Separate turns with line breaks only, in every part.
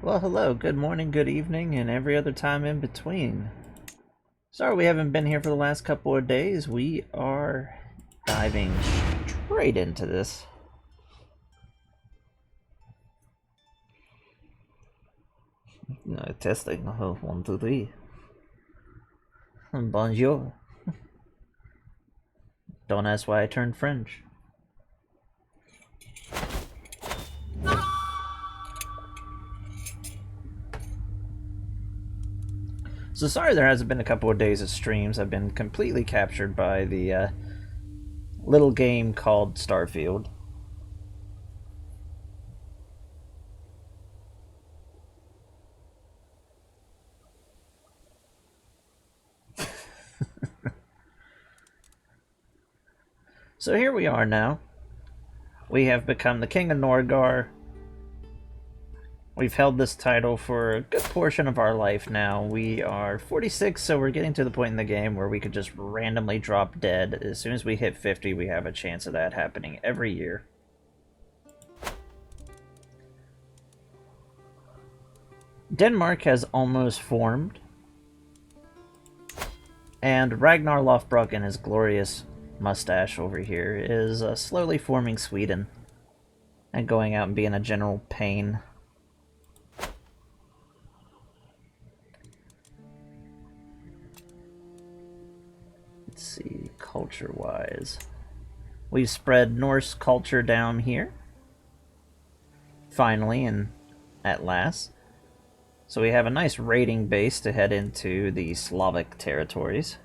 Well, hello, good morning, good evening, and every other time in between. Sorry we haven't been here for the last couple of days. We are diving straight into this. No, testing. Oh, 1, 2, 3. Bonjour. Don't ask why I turned French. So sorry there hasn't been a couple of days of streams. I've been completely captured by the little game called Starfield. So here we are now. We have become the King of Norgar. We've held this title for a good portion of our life now. We are 46, so we're getting to the point in the game where we could just randomly drop dead. As soon as we hit 50, we have a chance of that happening every year. Denmark has almost formed. And Ragnar Lothbrok and his glorious mustache over here is slowly forming Sweden. And going out and being a general pain. Let's see, culture-wise. We've spread Norse culture down here. Finally, and at last. So we have a nice raiding base to head into the Slavic territories.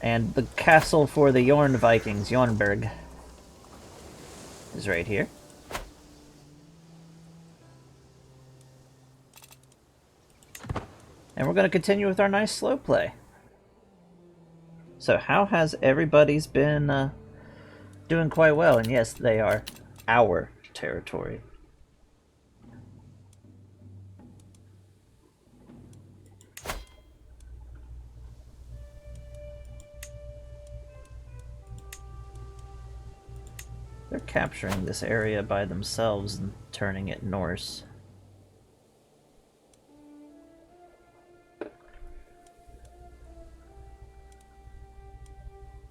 And the castle for the Jorn Vikings, Jornberg, is right here. And we're going to continue with our nice slow play. So how has everybody's been doing quite well? And yes, they are our territory. They're capturing this area by themselves and turning it Norse.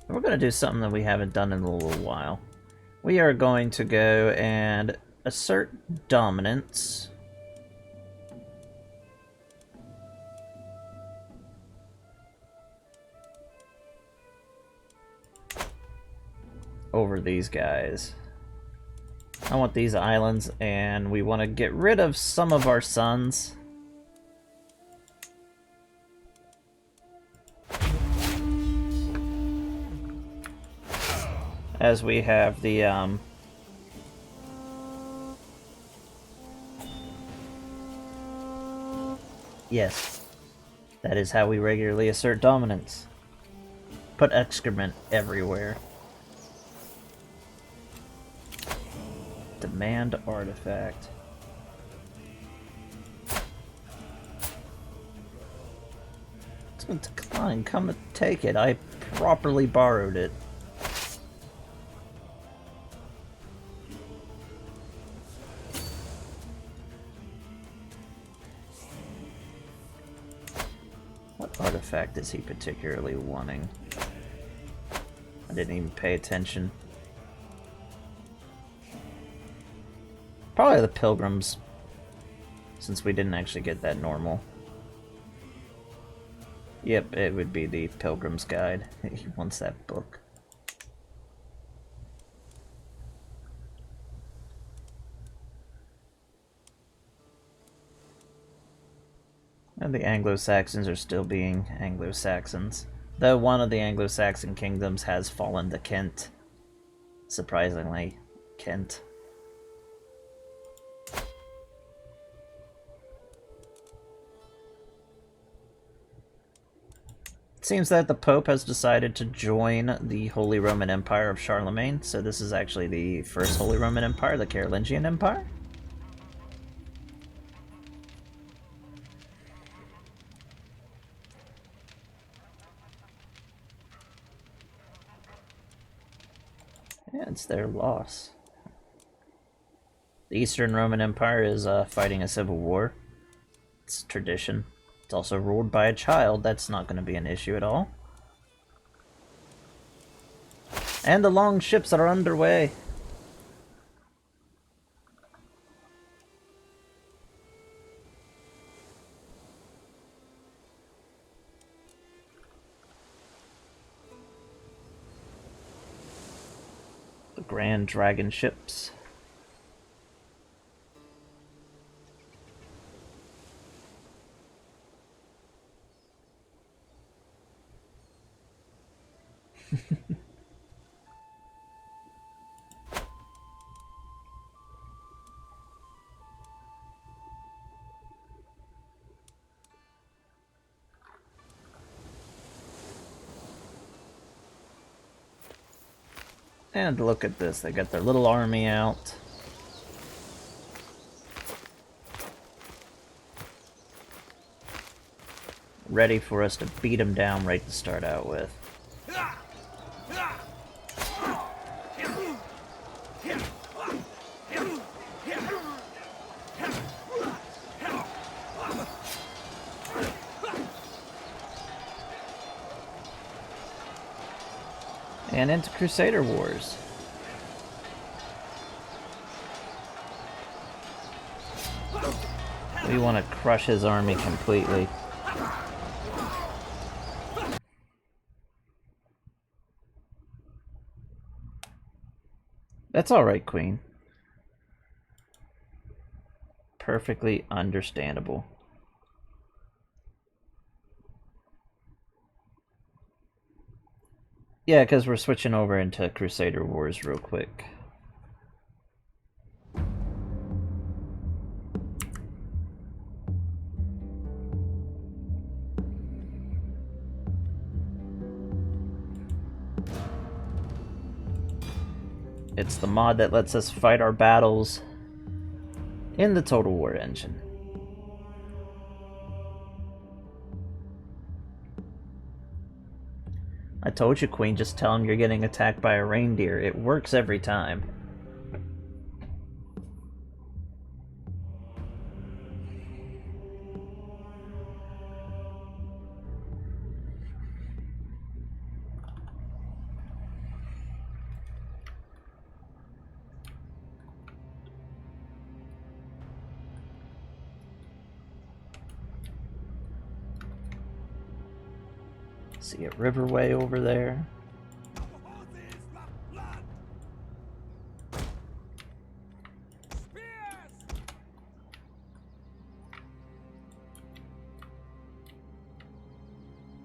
We're going to do something that we haven't done in a little while. We are going to go and assert dominance. Over these guys. I want these islands, and we want to get rid of some of our sons. As we have the, yes, that is how we regularly assert dominance. Put excrement everywhere. Demand artifact. It's gonna decline. Come and take it. I properly borrowed it. What artifact is he particularly wanting? I didn't even pay attention. Probably the Pilgrims, since we didn't actually get that normal. Yep, it would be the Pilgrim's Guide. He wants that book. And the Anglo-Saxons are still being Anglo-Saxons. Though one of the Anglo-Saxon kingdoms has fallen to Kent. Surprisingly, Kent. It seems that the Pope has decided to join the Holy Roman Empire of Charlemagne, so this is actually the first Holy Roman Empire, the Carolingian Empire. Yeah, it's their loss. The Eastern Roman Empire is fighting a civil war. It's tradition. It's also ruled by a child. That's not going to be an issue at all. And the long ships are underway. The Grand Dragon ships. And look at this, they got their little army out. Ready for us to beat them down right to start out with. And into Crusader Wars. We want to crush his army completely. That's alright, Queen. Perfectly understandable. Yeah, because we're switching over into Crusader Wars real quick. It's the mod that lets us fight our battles in the Total War engine. I told you, Queen, just tell him you're getting attacked by a reindeer. It works every time. See a riverway over there.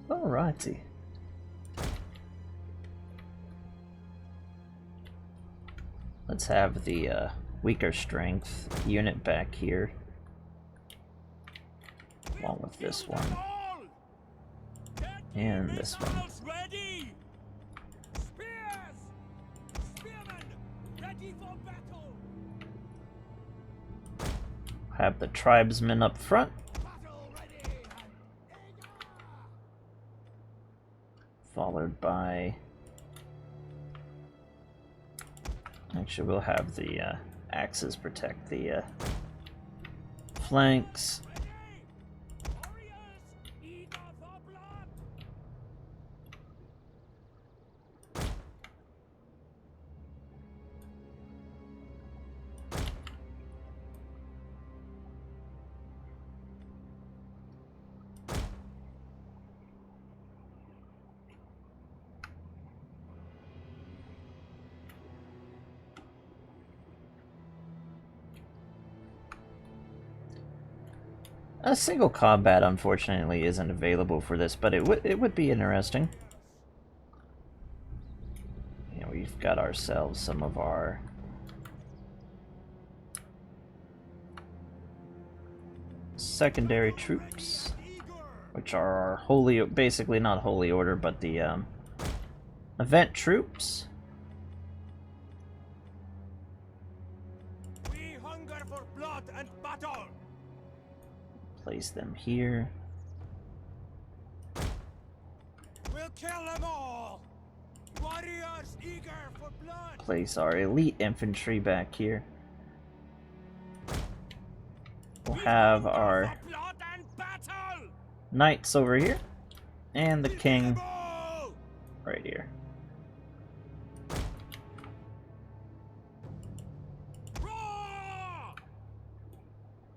Alrighty. Let's have the weaker strength unit back here, along with this one. And this one. Have the tribesmen up front. Followed by... Actually, we'll have the axes protect the flanks. A single combat, unfortunately, isn't available for this, but it would be interesting. You know, we've got ourselves some of our secondary troops, which are our holy, basically not holy order, but the event troops.
We hunger for blood and battle.
Place them here.
We'll kill them all. Warriors eager for blood.
Place our elite infantry back here. We'll have our knights over here, and the king right here.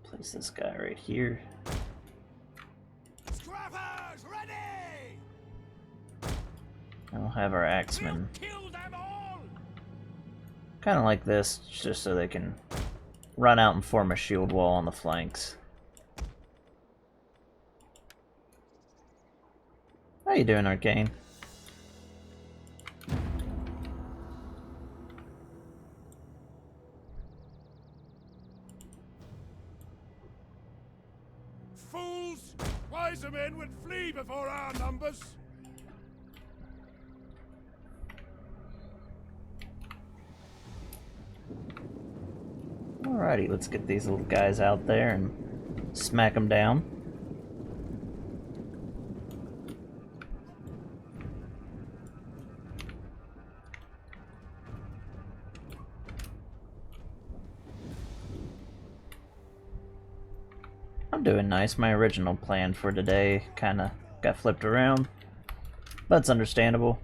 Place this guy right here. And we'll have our axemen kind of like this, just so they can run out and form a shield wall on the flanks. How you doing, Arcane?
fools! Wiser men would flee before our numbers.
Alrighty, let's get these little guys out there and smack them down. I'm doing nice. My original plan for today kind of got flipped around, but it's understandable.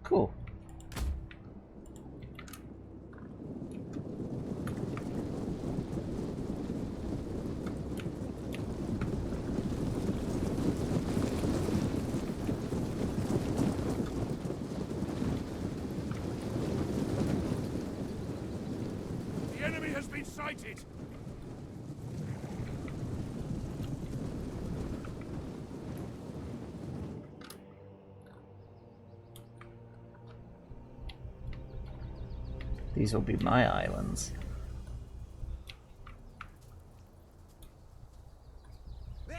Cool.
The enemy has been sighted.
These will be my islands.
There!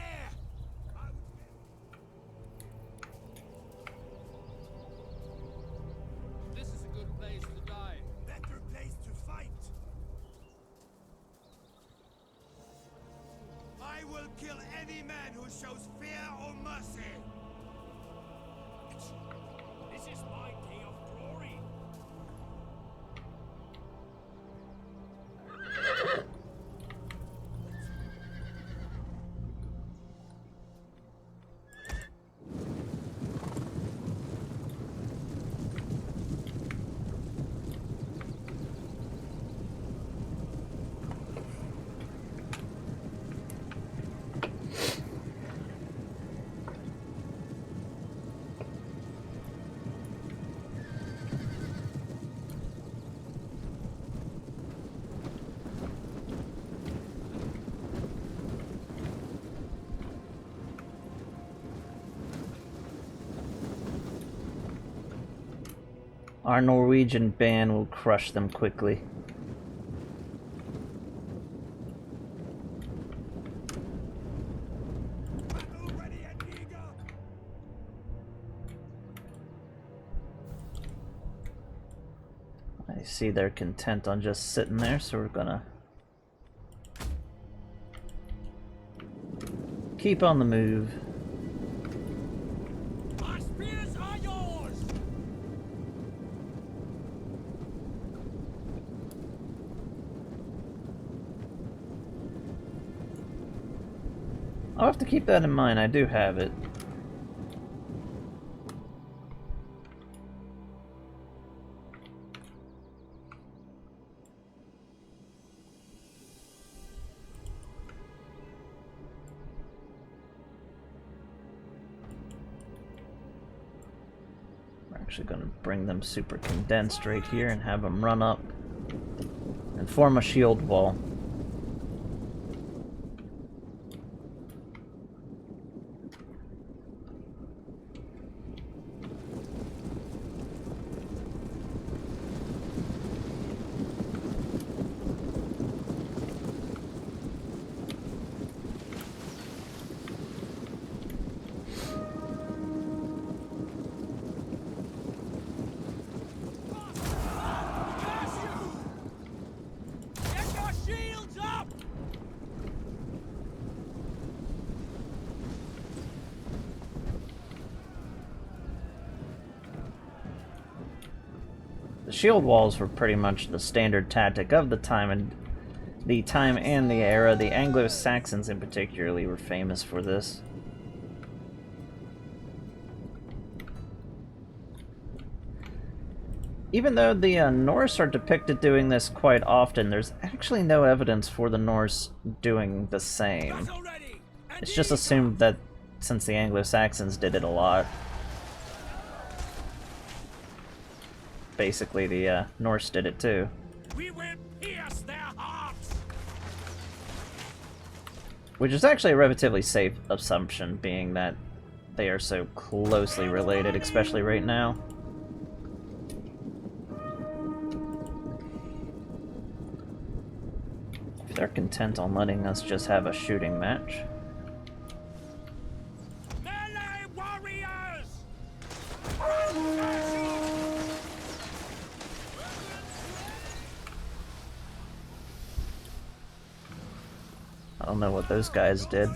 This is a good place to die.
Better place to fight. I will kill any man who shows fear or mercy. This is my day of glory.
Our Norwegian band will crush them quickly.
Battle ready and eager.
I see they're content on just sitting there, so we're gonna keep on the move.
Our spears are yours.
I'll have to keep that in mind. I do have it. We're actually going to bring them super condensed right here and have them run up and form a shield wall.
Get your shields up.
The shield walls were pretty much the standard tactic of the time and the era. The Anglo-Saxons in particularly were famous for this. Even though the Norse are depicted doing this quite often, there's actually no evidence for the Norse doing the same.
Battle ready and
It's just
eager.
assumed that since the Anglo-Saxons did it a lot, basically the Norse did it too.
We will pierce their hearts.
Which is actually a relatively safe assumption, being that they are so closely related, especially right now. If they're content on letting us just have a shooting match.
Melee warriors!
I don't know what those guys did.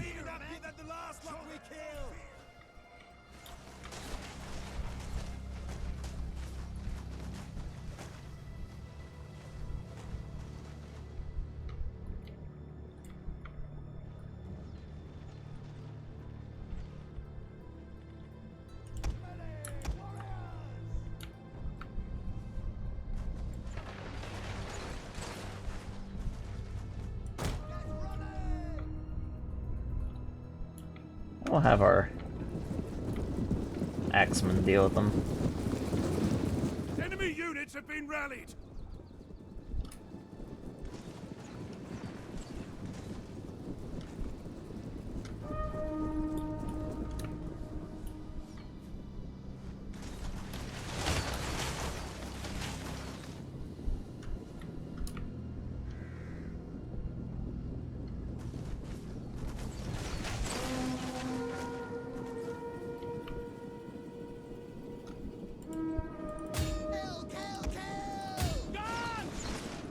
We'll have our axemen deal with them.
Enemy units have been rallied.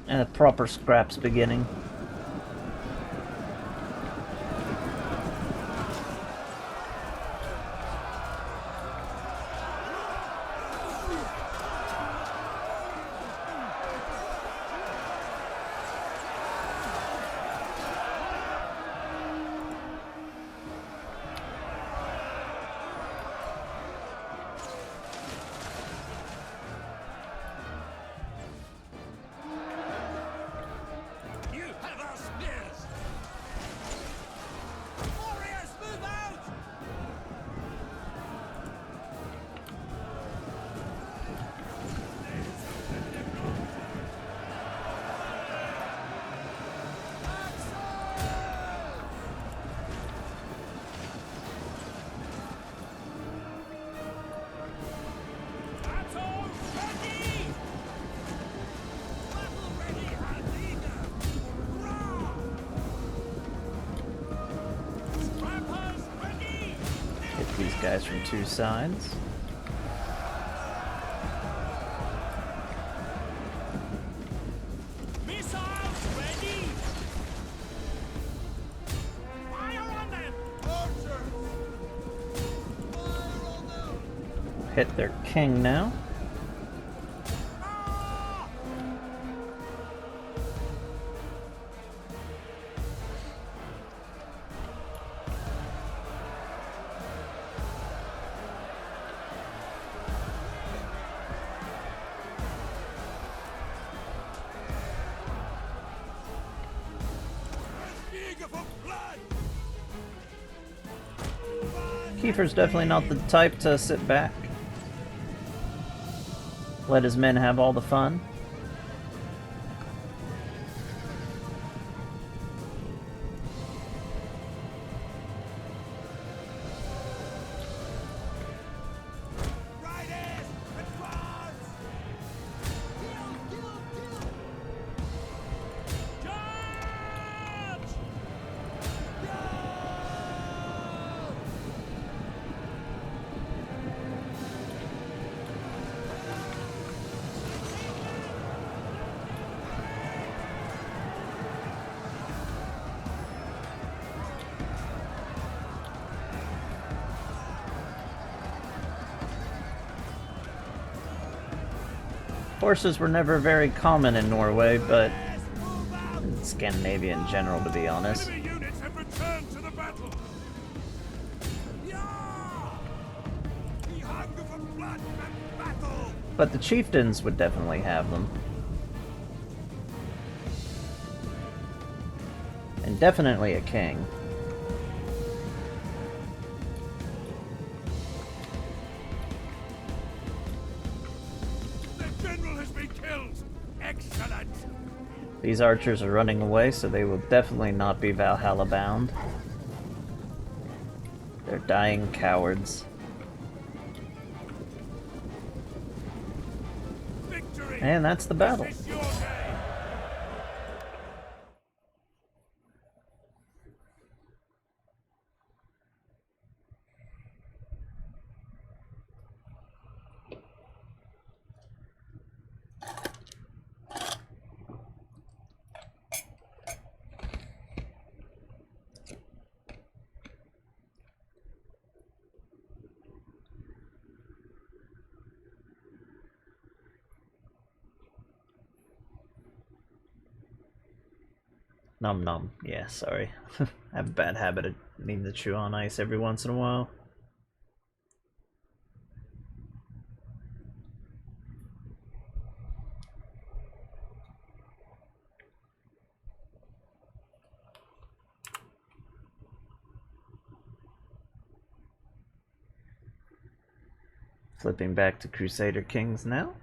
And a proper scraps beginning. These guys from two sides.
Missiles ready. Fire on them. Archers. Fire on them.
Hit their king now. Keifer's definitely not the type to sit back. Let his men have all the fun. Horses were never very common in Norway, but in Scandinavia in general, to be honest.
Enemy units have returned to the battle. We hunger for blood and battle.
But the chieftains would definitely have them. And definitely a king.
The general has been killed. Excellent.
These archers are running away, so they will definitely not be Valhalla bound. They're dying cowards.
Victory.
And that's the battle.
This is your day.
Nom nom. Yeah, sorry. I have a bad habit of needing to chew on ice every once in a while. Flipping back to Crusader Kings now.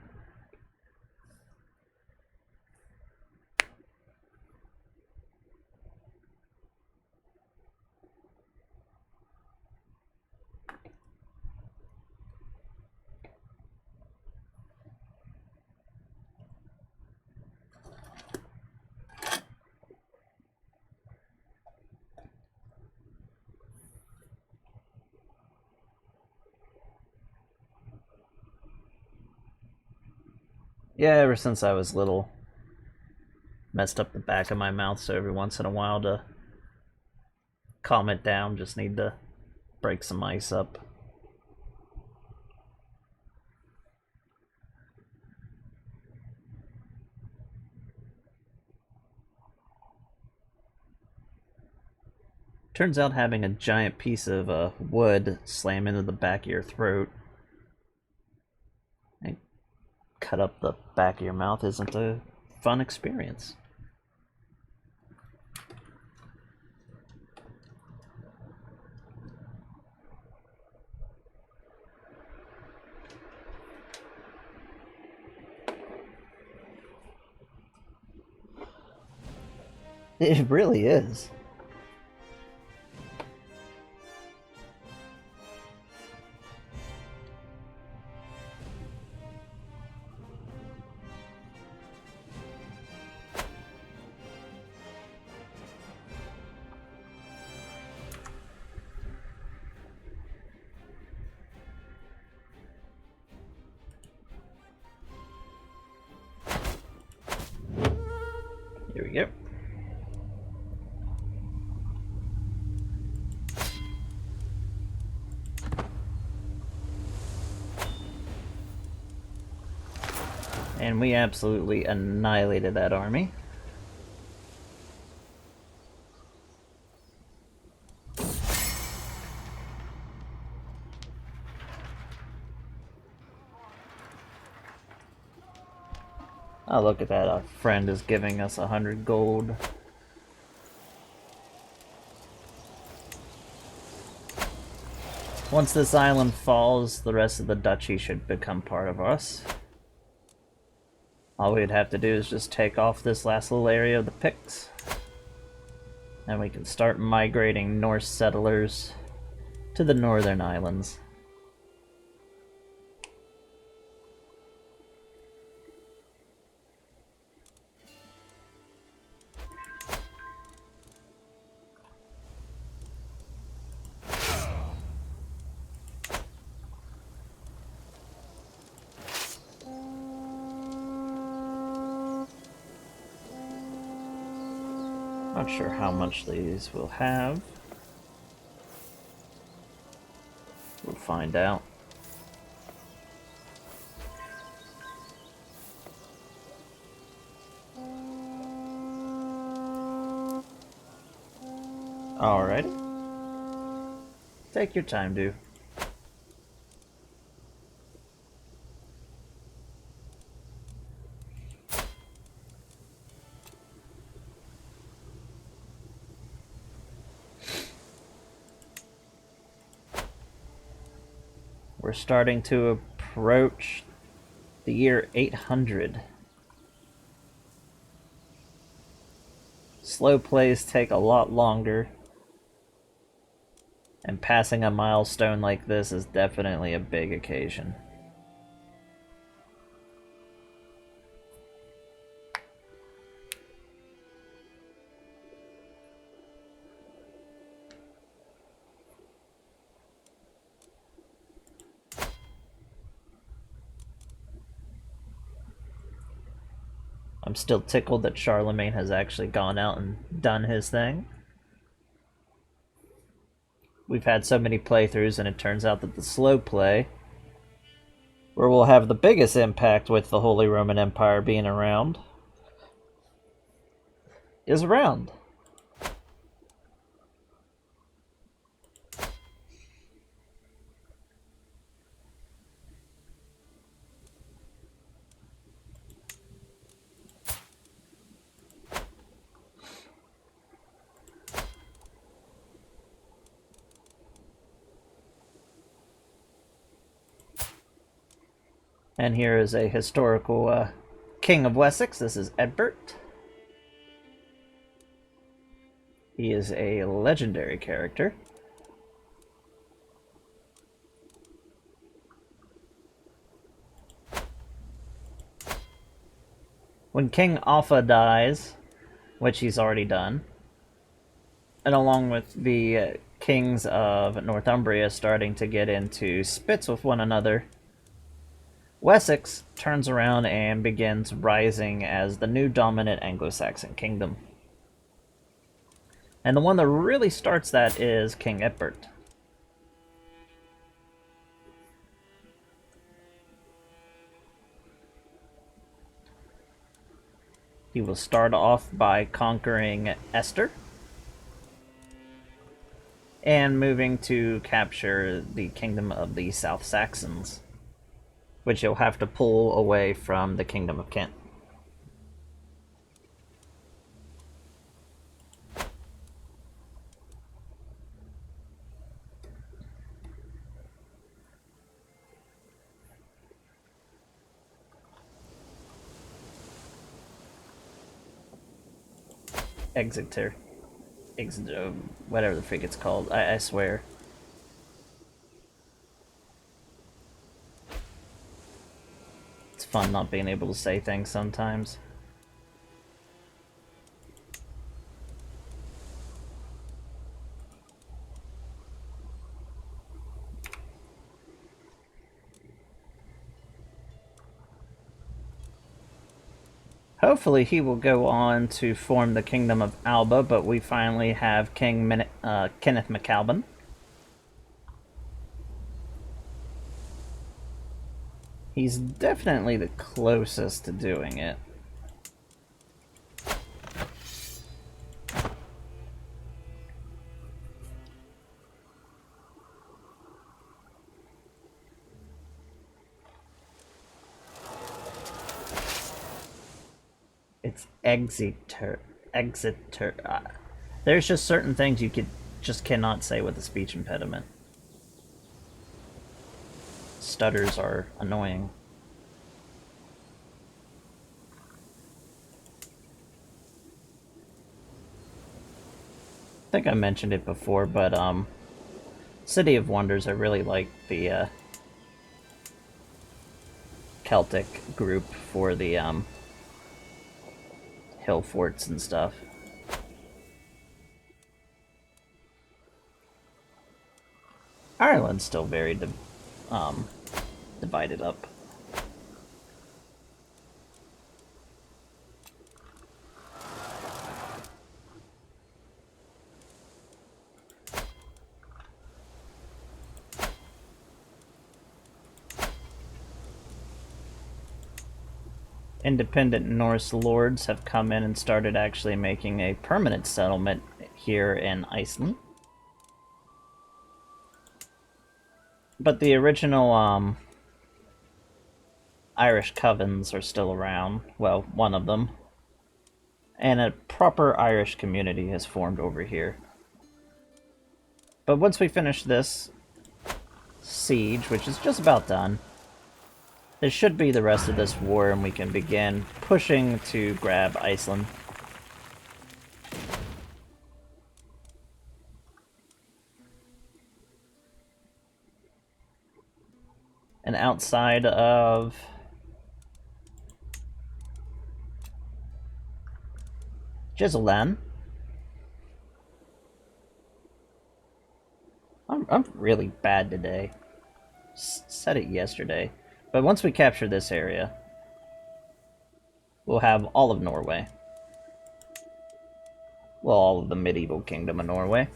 Yeah, ever since I was little. Messed up the back of my mouth, so every once in a while to calm it down, just need to break some ice up. Turns out having a giant piece of wood slam into the back of your throat and cut up the back of your mouth isn't a fun experience. It really is. Here we go. And we absolutely annihilated that army. Oh, look at that. Our friend is giving us 100 gold. Once this island falls, the rest of the duchy should become part of us. All we'd have to do is just take off this last little area of the Picts. And we can start migrating Norse settlers to the northern islands. Not sure how much these will have. We'll find out. Alrighty. Take your time, dude. We're starting to approach the year 800. Slow plays take a lot longer, and passing a milestone like this is definitely a big occasion. I'm still tickled that Charlemagne has actually gone out and done his thing. We've had so many playthroughs, and it turns out that the slow play, where we'll have the biggest impact with the Holy Roman Empire being around, is around. And here is a historical King of Wessex. This is Edbert. He is a legendary character. When King Alpha dies, which he's already done, and along with the kings of Northumbria starting to get into spits with one another, Wessex turns around and begins rising as the new dominant Anglo-Saxon kingdom. And the one that really starts that is King Edbert. He will start off by conquering Esther and moving to capture the kingdom of the South Saxons, which he'll have to pull away from the kingdom of Kent. Exeter. Whatever the freak it's called. I swear. It's fun not being able to say things sometimes. Hopefully he will go on to form the Kingdom of Alba, but we finally have King Kenneth MacAlban. He's definitely the closest to doing it. It's Exeter. There's just certain things you just cannot say with a speech impediment. Stutters are annoying. I think I mentioned it before, but City of Wonders, I really like the Celtic group for the hill forts and stuff. Ireland's still very divided up. Independent Norse lords have come in and started actually making a permanent settlement here in Iceland. But the original Irish covens are still around. Well, one of them. And a proper Irish community has formed over here. But once we finish this siege, which is just about done, this should be the rest of this war, and we can begin pushing to grab Iceland. And outside of Giselan, I'm really bad today. Said it yesterday. But once we capture this area, we'll have all of Norway. Well, all of the medieval kingdom of Norway.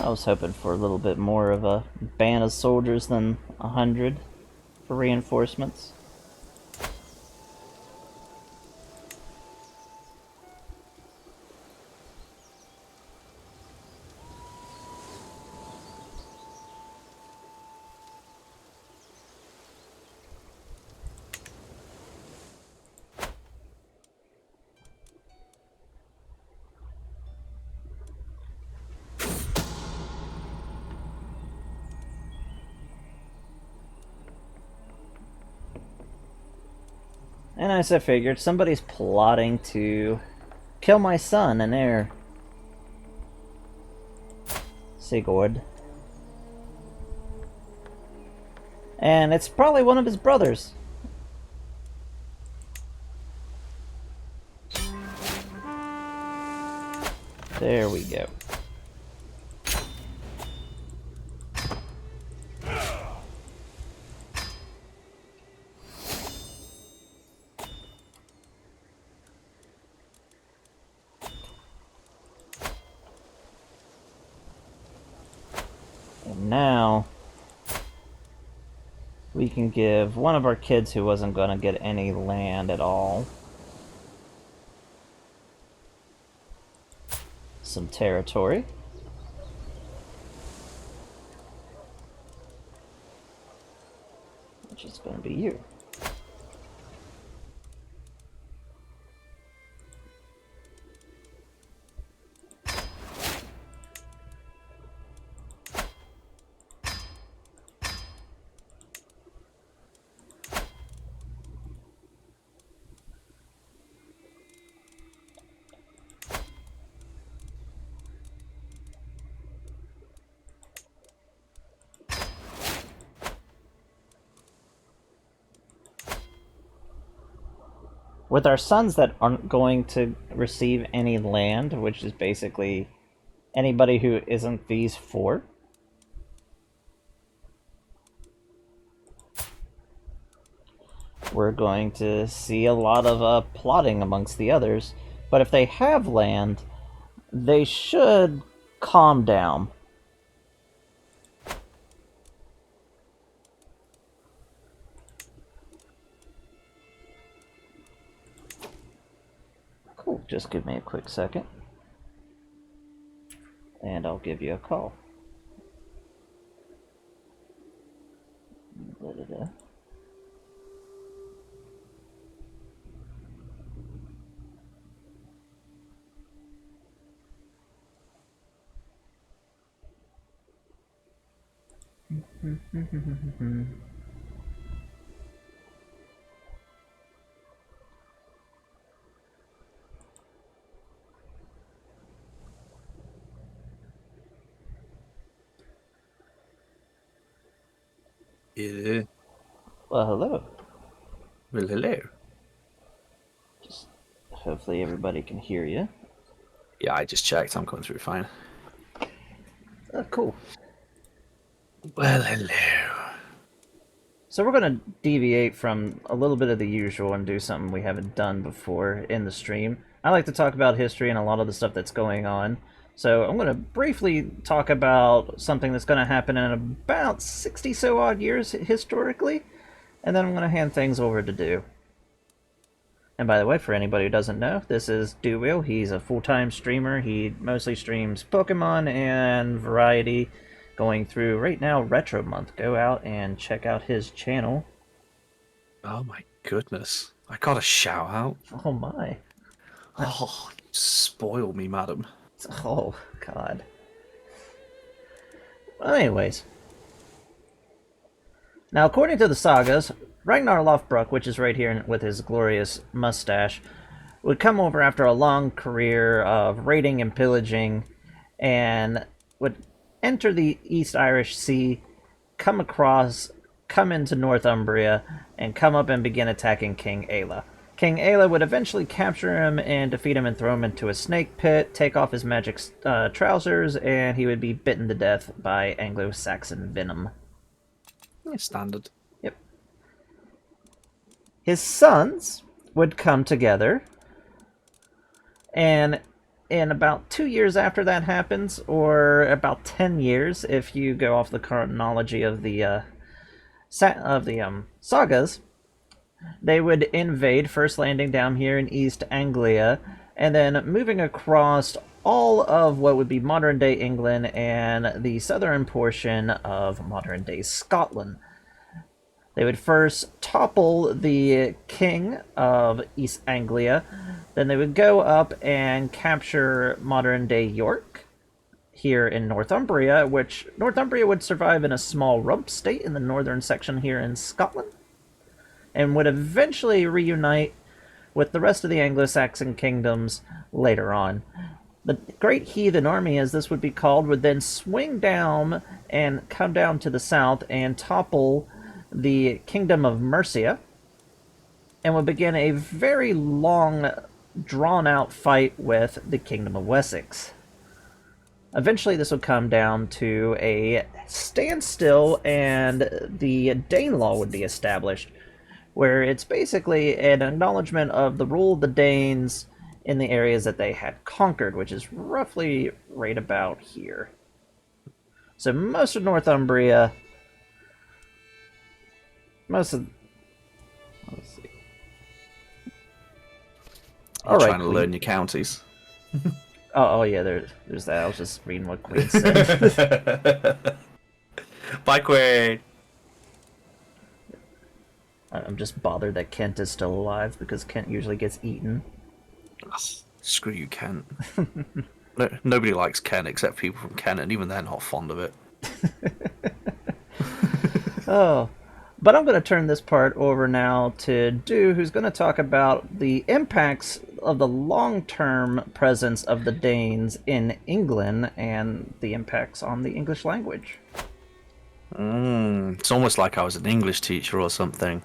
I was hoping for a little bit more of a band of soldiers than 100 for reinforcements. And as I figured, somebody's plotting to kill my son and heir, Sigurd. And it's probably one of his brothers. There we go. And now we can give one of our kids who wasn't going to get any land at all some territory. Which is going to be you. With our sons that aren't going to receive any land, which is basically anybody who isn't these four, we're going to see a lot of plotting amongst the others. But if they have land, they should calm down. Cool, just give me a quick second. And I'll give you a call. Da-da-da.
Yeah.
Well, hello.
Well, hello.
Just hopefully everybody can hear you.
Yeah, I just checked. I'm coming through fine.
Oh, cool.
Well, hello.
So we're going to deviate from a little bit of the usual and do something we haven't done before in the stream. I like to talk about history and a lot of the stuff that's going on. So I'm going to briefly talk about something that's going to happen in about 60 so odd years historically, and then I'm going to hand things over to Do. And by the way, for anybody who doesn't know, this is Do. He's a full-time streamer. He mostly streams Pokemon and variety, going through right now Retro Month. Go out and check out his channel.
Oh my goodness. I got a shout out.
Oh my.
Oh, you spoil me, madam.
Oh, God. Well, anyways. Now, according to the sagas, Ragnar Lothbrok, which is right here with his glorious mustache, would come over after a long career of raiding and pillaging, and would enter the East Irish Sea, come into Northumbria, and come up and begin attacking King Aella. King Aella would eventually capture him and defeat him and throw him into a snake pit, take off his magic trousers, and he would be bitten to death by Anglo-Saxon venom.
Yeah, standard.
Yep. His sons would come together, and in about 2 years after that happens, or about 10 years if you go off the chronology of the sagas, they would invade, first landing down here in East Anglia, and then moving across all of what would be modern-day England and the southern portion of modern-day Scotland. They would first topple the king of East Anglia, then they would go up and capture modern-day York here in Northumbria, which Northumbria would survive in a small rump state in the northern section here in Scotland. and would eventually reunite with the rest of the Anglo-Saxon kingdoms later on. The Great Heathen Army, as this would be called, would then swing down and come down to the south and topple the Kingdom of Mercia, and would begin a very long, drawn-out fight with the Kingdom of Wessex. Eventually, this would come down to a standstill, and the Danelaw would be established, where it's basically an acknowledgement of the rule of the Danes in the areas that they had conquered, which is roughly right about here. So most of Northumbria, let's see.
You're trying to learn your counties.
Oh yeah, there's that. I was just reading what Queen said.
Bye, Queen.
I'm just bothered that Kent is still alive, because Kent usually gets eaten.
Screw you, Kent. Nobody likes Kent except people from Kent, and even they're not fond of it.
Oh, but I'm going to turn this part over now to Du, who's going to talk about the impacts of the long-term presence of the Danes in England and the impacts on the English language.
It's almost like I was an English teacher or something.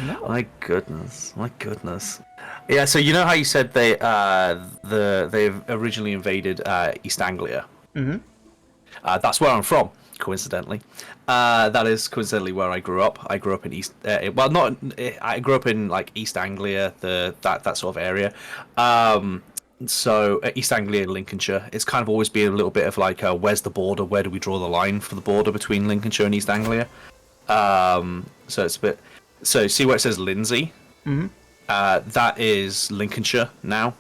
No.
My goodness. Yeah, so you know how you said they originally invaded East Anglia?
Mm-hmm.
That's where I'm from, coincidentally. That is coincidentally where I grew up. I grew up in I grew up in like East Anglia, that sort of area. So East Anglia, Lincolnshire, it's kind of always been a little bit of like, where's the border? Where do we draw the line for the border between Lincolnshire and East Anglia? So it's a bit. So see where it says Lindsay?
Mm-hmm.
That is Lincolnshire now,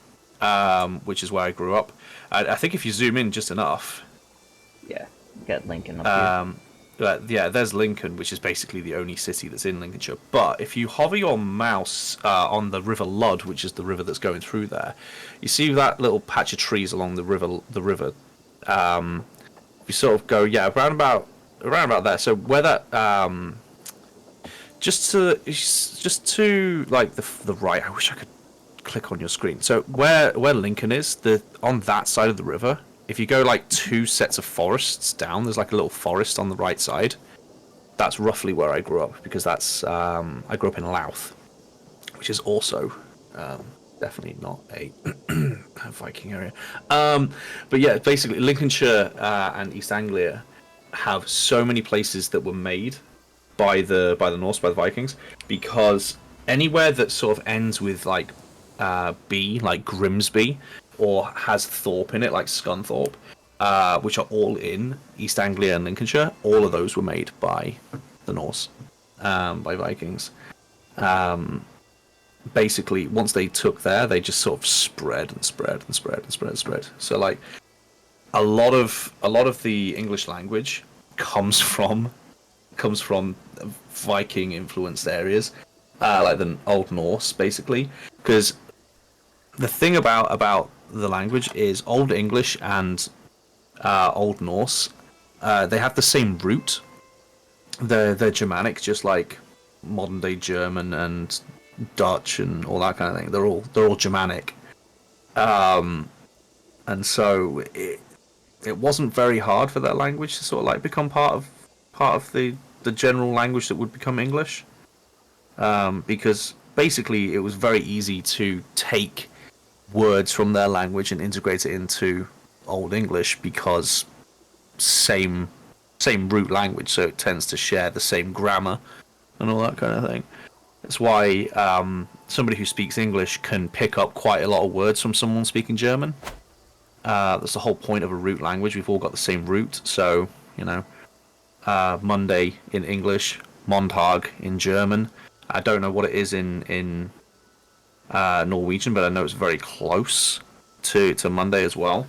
which is where I grew up. I think if you zoom in just enough.
Yeah, you got Lincoln up here.
But yeah, there's Lincoln, which is basically the only city that's in Lincolnshire. But if you hover your mouse on the River Ludd, which is the river that's going through there, you see that little patch of trees along the river. You sort of go, yeah, around about there. So where that just to like the right. I wish I could click on your screen. So where Lincoln is, on that side of the river. If you go like 2 sets of forests down, there's like a little forest on the right side. That's roughly where I grew up, because that's I grew up in Louth, which is also definitely not a Viking area. But yeah, basically Lincolnshire and East Anglia have so many places that were made by the Norse, by the Vikings, because anywhere that sort of ends with like B, like Grimsby, or has Thorpe in it, like Scunthorpe, which are all in East Anglia and Lincolnshire. All of those were made by the Norse, by Vikings. Basically, once they took there, they just sort of spread. So, like, a lot of the English language comes from Viking influenced areas, like the Old Norse, basically, because the thing about the language is Old English and Old Norse, they have the same root. They're Germanic, just like modern day German and Dutch and all that kind of thing. They're all Germanic, and so it wasn't very hard for that language to sort of like become part of the general language that would become English, because basically it was very easy to take words from their language and integrate it into Old English, because same root language, so it tends to share the same grammar and all that kind of thing. That's why somebody who speaks English can pick up quite a lot of words from someone speaking German. That's the whole point of a root language. We've all got the same root, so you know, Monday in English, Montag in German. I don't know what it is in Norwegian, but I know it's very close to Monday as well.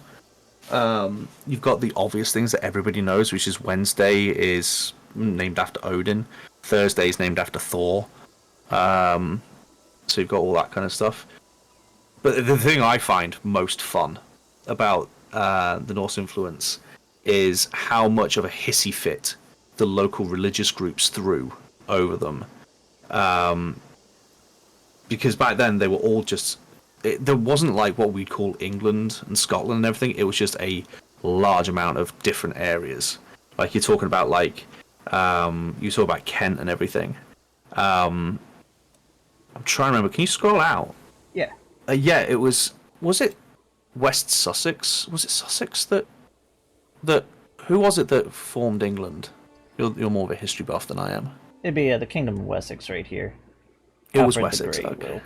You've got the obvious things that everybody knows, which is Wednesday is named after Odin, Thursday is named after Thor. So you've got all that kind of stuff. But the thing I find most fun about the Norse influence is how much of a hissy fit the local religious groups threw over them. Because back then they were all just. There wasn't like what we'd call England and Scotland and everything. It was just a large amount of different areas. Like you're talking about like you talk about Kent and everything. I'm trying to remember. Can you scroll out?
Yeah.
Yeah, it was. Was it West Sussex? Was it Sussex that? Who was it that formed England? You're more of a history buff than I am.
It'd be the Kingdom of Wessex right here.
It was
Alfred the
Wessex.
Great
Okay.
will-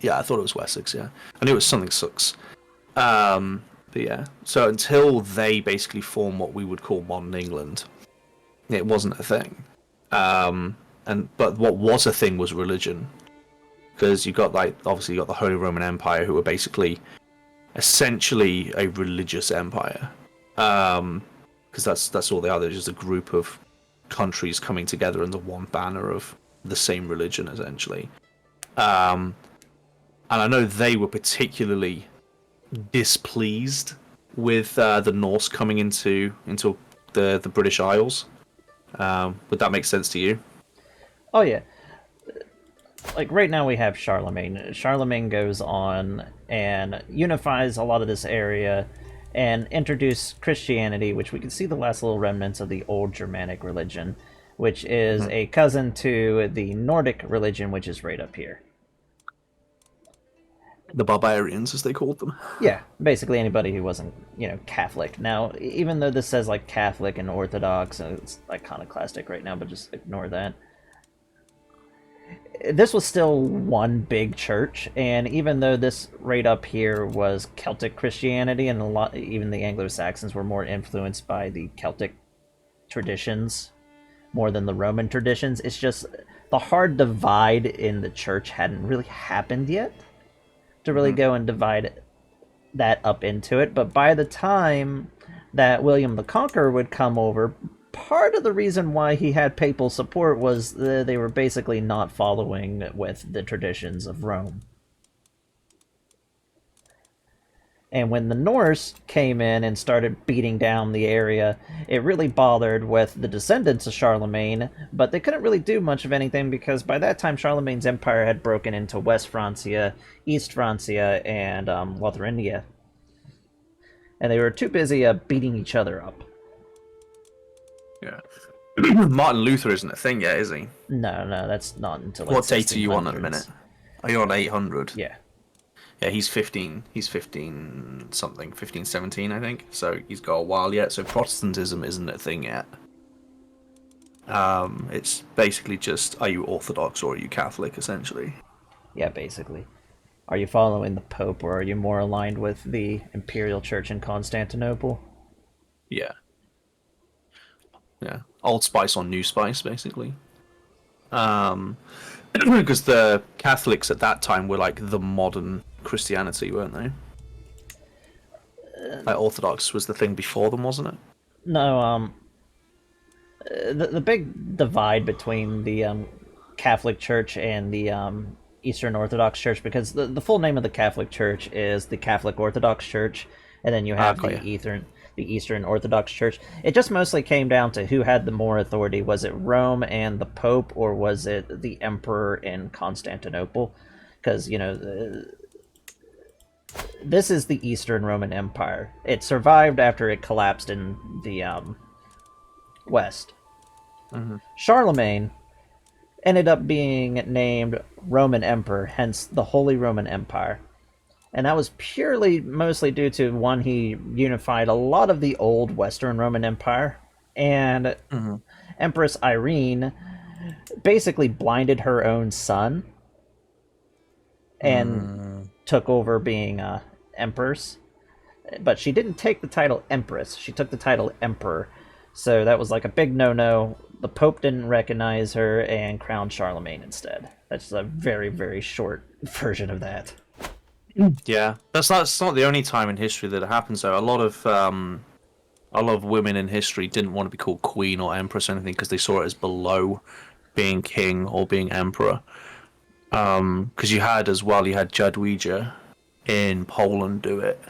Yeah, I thought it was Wessex. Yeah, I knew it was something Sussex. But yeah, so until they basically formed what we would call modern England, it wasn't a thing. But what was a thing was religion, because you got obviously you got the Holy Roman Empire, who were basically essentially a religious empire. Because that's all they are. They're just a group of countries coming together under one banner of the same religion, essentially. And I know they were particularly displeased with the Norse coming into the British Isles. Would that make sense to you?
Oh yeah. Like right now we have Charlemagne. Charlemagne goes on and unifies a lot of this area and introduce Christianity, which we can see the last little remnants of the old Germanic religion, which is a cousin to the Nordic religion, which is right up here.
The barbarians, as they called them.
Yeah, basically anybody who wasn't, Catholic. Now, even though this says like Catholic and Orthodox, it's iconoclastic right now, but just ignore that. This was still one big church, and even though this right up here was Celtic Christianity, and even the Anglo-Saxons were more influenced by the Celtic traditions more than the Roman traditions, it's just the hard divide in the church hadn't really happened yet to really go and divide that up into it. But by the time that William the Conqueror would come over, part of the reason why he had papal support was they were basically not following with the traditions of Rome. And when the Norse came in and started beating down the area, it really bothered with the descendants of Charlemagne, but they couldn't really do much of anything because by that time Charlemagne's empire had broken into West Francia, East Francia, and Lotharingia. And they were too busy beating each other up.
Yeah. Martin Luther isn't a thing yet, is he?
No, that's not until
What date are you on at the
1600s.
minute? Are you on 800?
Yeah.
Yeah, he's 15. He's 15 something, 15, 17, I think. So he's got a while yet. So Protestantism isn't a thing yet. It's basically just, are you Orthodox or are you Catholic, essentially?
Yeah, basically. Are you following the Pope, or are you more aligned with the Imperial Church in Constantinople?
Yeah. Yeah. Old Spice on New Spice, basically. Because the Catholics at that time were like the modern Christianity, weren't they? Like Orthodox was the thing before them, wasn't it?
No, the big divide between the Catholic Church and the Eastern Orthodox Church, because the full name of the Catholic Church is the Catholic Orthodox Church, and then you have the Eastern Orthodox Church. It just mostly came down to who had the more authority. Was it Rome and the Pope, or was it the Emperor in Constantinople? Because, this is the Eastern Roman Empire. It survived after it collapsed in the West.
Mm-hmm.
Charlemagne ended up being named Roman Emperor, hence the Holy Roman Empire. And that was purely mostly due to, one, he unified a lot of the old Western Roman Empire, and Empress Irene basically blinded her own son and took over being empress. But she didn't take the title Empress, she took the title Emperor. So that was like a big no-no. The Pope didn't recognize her and crowned Charlemagne instead. That's a very, very short version of that.
Yeah, that's not the only time in history that it happens. Though a lot of women in history didn't want to be called queen or empress or anything because they saw it as below being king or being emperor. Because you had Jadwiga in Poland do it.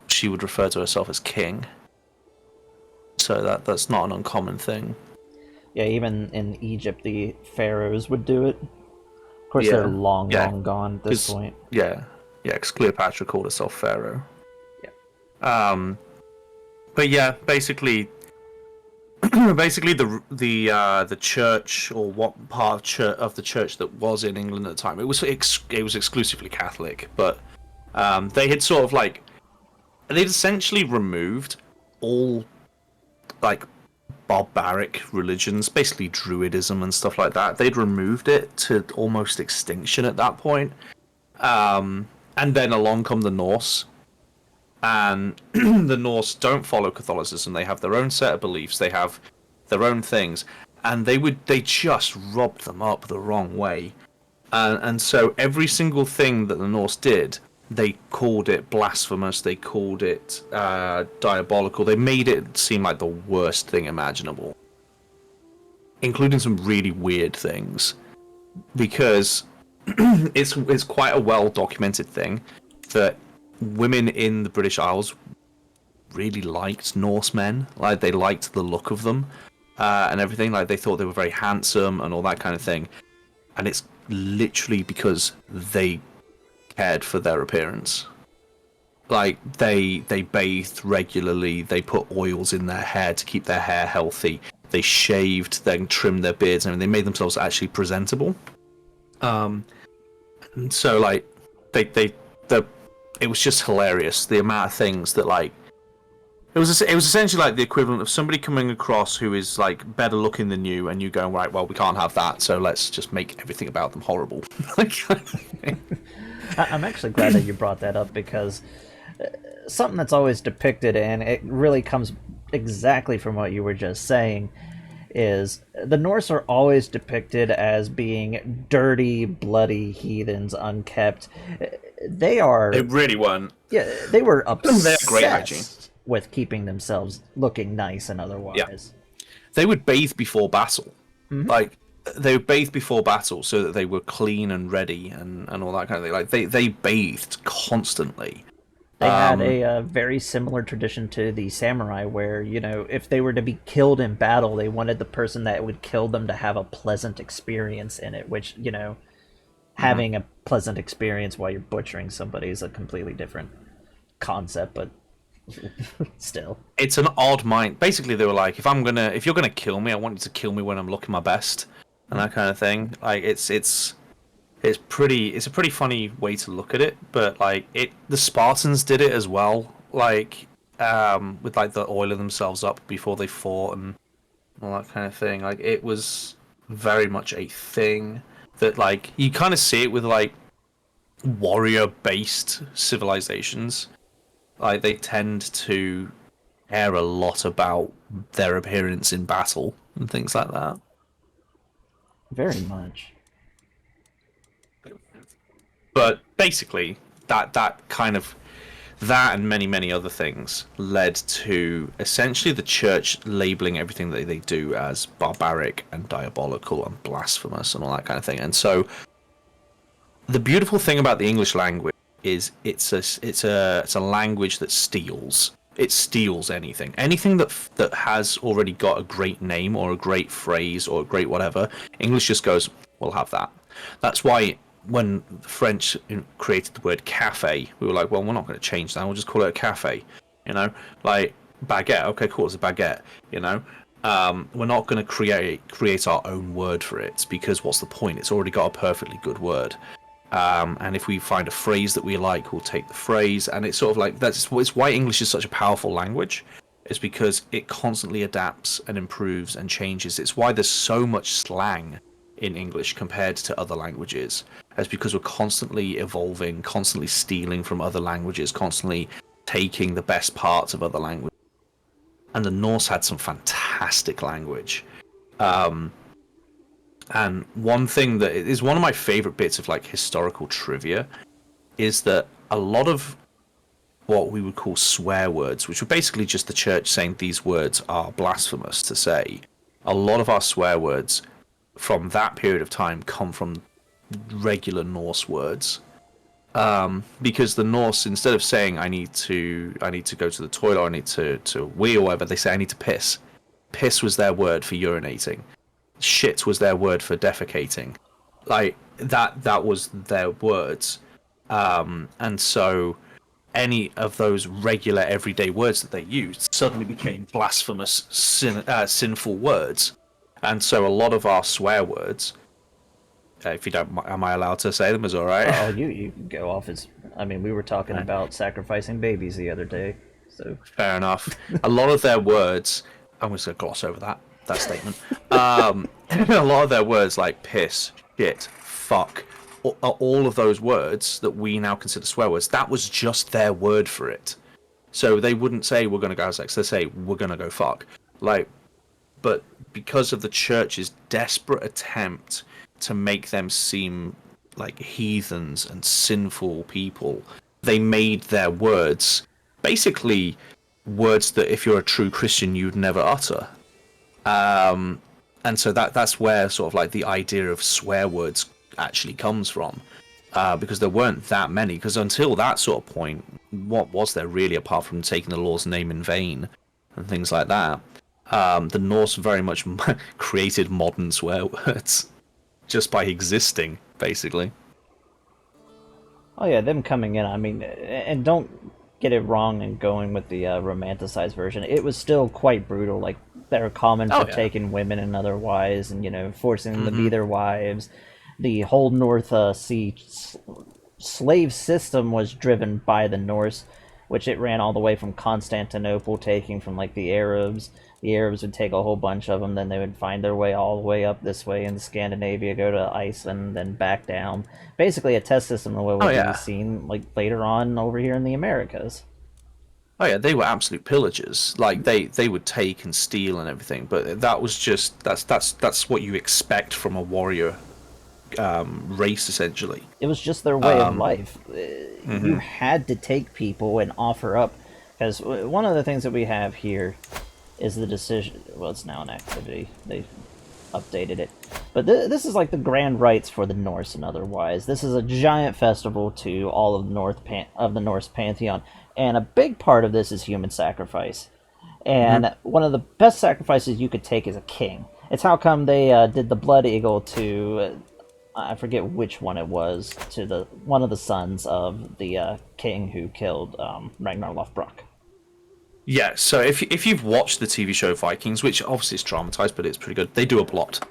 She would refer to herself as king. So that's not an uncommon thing.
Yeah, even in Egypt, the pharaohs would do it. Of course, they're
Yeah,
long,
yeah,
long gone at this point.
because Cleopatra called herself pharaoh.
Yeah.
But yeah, basically, basically the church, or what part of the church that was in England at the time, it was exclusively Catholic, but they had sort of like they'd essentially removed all like barbaric religions, basically Druidism and stuff like that. They'd removed it to almost extinction at that point. And then along come the Norse, and the Norse don't follow Catholicism. They have their own set of beliefs. They have their own things, and they just rubbed them up the wrong way. And so every single thing that the Norse did, they called it blasphemous. They called it diabolical. They made it seem like the worst thing imaginable, including some really weird things, because it's quite a well documented thing that women in the British Isles really liked Norsemen. Like, they liked the look of them and everything. Like, they thought they were very handsome and all that kind of thing. And it's literally because they cared for their appearance. Like, they bathed regularly. They put oils in their hair to keep their hair healthy. They shaved, then trimmed their beards, and they made themselves actually presentable. And so, like, it was just hilarious, the amount of things that, like, it was essentially like the equivalent of somebody coming across who is like better looking than you, and you going, right, well, we can't have that, so let's just make everything about them horrible.
I'm actually glad that you brought that up, because something that's always depicted, and it really comes exactly from what you were just saying, is the Norse are always depicted as being dirty, bloody heathens, unkept. They are.
They really weren't.
Yeah, they were
They're great hygiene.
obsessed with keeping themselves looking nice and otherwise.
Yeah. They would bathe before battle. Mm-hmm. Like, they would bathe before battle so that they were clean and ready and all that kind of thing. Like, they bathed constantly.
They had a very similar tradition to the samurai, where, you know, if they were to be killed in battle, they wanted the person that would kill them to have a pleasant experience in it, which, you know, having a pleasant experience while you're butchering somebody is a completely different concept, but still. It's
an odd mind. Basically, they were like, if you're gonna kill me, I want you to kill me when I'm looking my best, and that kind of thing. Like, it's a pretty funny way to look at it, but like, the Spartans did it as well, like, with like the oiling themselves up before they fought and all that kind of thing. Like, it was very much a thing that, like, you kind of see it with like warrior-based civilizations. Like, they tend to care a lot about their appearance in battle and things like that.
Very much.
But basically, that and many other things led to essentially the church labeling everything that they do as barbaric and diabolical and blasphemous and all that kind of thing. And so, the beautiful thing about the English language is it's a language that steals. It steals anything that has already got a great name or a great phrase or a great whatever. English just goes, we'll have that. That's why when the French created the word cafe, we were like, well, we're not going to change that. We'll just call it a cafe. You know, like baguette. Okay, cool, it's a baguette. You know, we're not going to create our own word for it, because what's the point? It's already got a perfectly good word. And if we find a phrase that we like, we'll take the phrase. And it's sort of like, it's why English is such a powerful language. It's because it constantly adapts and improves and changes. It's why there's so much slang in English compared to other languages. It's because we're constantly evolving, constantly stealing from other languages, constantly taking the best parts of other languages. And the Norse had some fantastic language. And one thing that is one of my favorite bits of like historical trivia is that a lot of what we would call swear words, which were basically just the church saying these words are blasphemous to say, a lot of our swear words from that period of time come from regular Norse words, because the Norse, instead of saying I need to go to the toilet, or I need to wee or whatever, they say I need to piss. Piss was their word for urinating. shit was their word for defecating. Like that was their words. And so any of those regular everyday words that they used suddenly became blasphemous, sinful words. And so a lot of our swear words, if you don't, am I allowed to say them? Is all right.
Oh, you can go off as. I mean, we were talking about sacrificing babies the other day, so.
Fair enough. A lot of their words, I'm just gonna gloss over that statement. A lot of their words like piss, shit, fuck, all of those words that we now consider swear words, that was just their word for it. So they wouldn't say we're gonna go have sex. They say we're gonna go fuck. Like, but because of the church's desperate attempt to make them seem like heathens and sinful people, they made their words basically words that if you're a true Christian you'd never utter. And so that's where sort of like the idea of swear words actually comes from, because there weren't that many. Because until that sort of point, what was there really apart from taking the Lord's name in vain and things like that? The Norse very much created modern swear words just by existing, basically.
Oh yeah, them coming in. I mean, and don't get it wrong and going with the romanticized version. It was still quite brutal. Like they're common for taking women and other wives, and forcing them to be their wives. The whole North Sea slave system was driven by the Norse, which it ran all the way from Constantinople, taking from like the Arabs. The Arabs would take a whole bunch of them, then they would find their way all the way up this way in Scandinavia, go to Iceland, then back down. Basically a test system the way we've seen like later on over here in the Americas.
Oh yeah, they were absolute pillagers. Like they would take and steal and everything, but that was just that's what you expect from a warrior race, essentially.
It was just their way of life. You had to take people and offer up, because one of the things that we have here is the decision. Well, it's now an activity. They've updated it, but this is like the grand rites for the Norse and otherwise. This is a giant festival to all of the Norse pantheon, and a big part of this is human sacrifice. And one of the best sacrifices you could take is a king. It's how come they did the blood eagle to I forget which one it was, to one of the sons of the king who killed Ragnar Lothbrok.
Yeah, so if you've watched the TV show Vikings, which obviously is traumatized, but it's pretty good, they do a blot.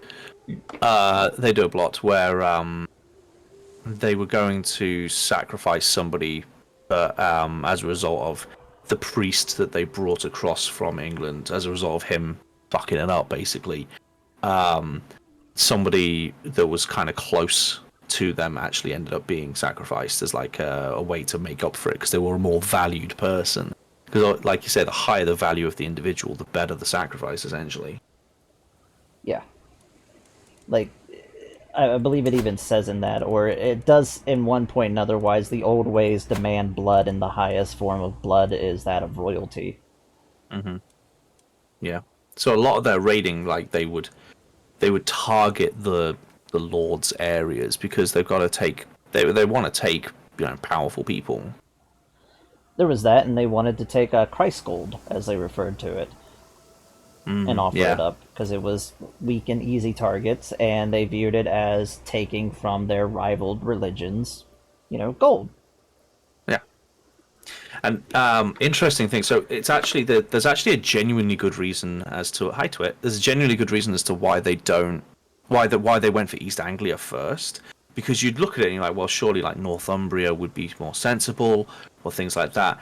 They do a blot where they were going to sacrifice somebody, but as a result of the priest that they brought across from England, as a result of him fucking it up, basically, somebody that was kind of close to them actually ended up being sacrificed as like a way to make up for it, because they were a more valued person. Because, like you say, the higher the value of the individual, the better the sacrifice, essentially.
Yeah. Like, I believe it even says in that, or it does in one point and otherwise, the old ways demand blood, and the highest form of blood is that of royalty.
Yeah. So a lot of their raiding, like, they would target the Lord's areas, because they've got to take... They want to take, powerful people.
There was that, and they wanted to take Christ gold, as they referred to it, and offer it up, because it was weak and easy targets, and they viewed it as taking from their rivaled religions, gold.
Yeah. And interesting thing, so it's actually there's actually a genuinely good reason as to there's a genuinely good reason as to why they went for East Anglia first. Because you'd look at it and you're like, well, surely like Northumbria would be more sensible, or things like that.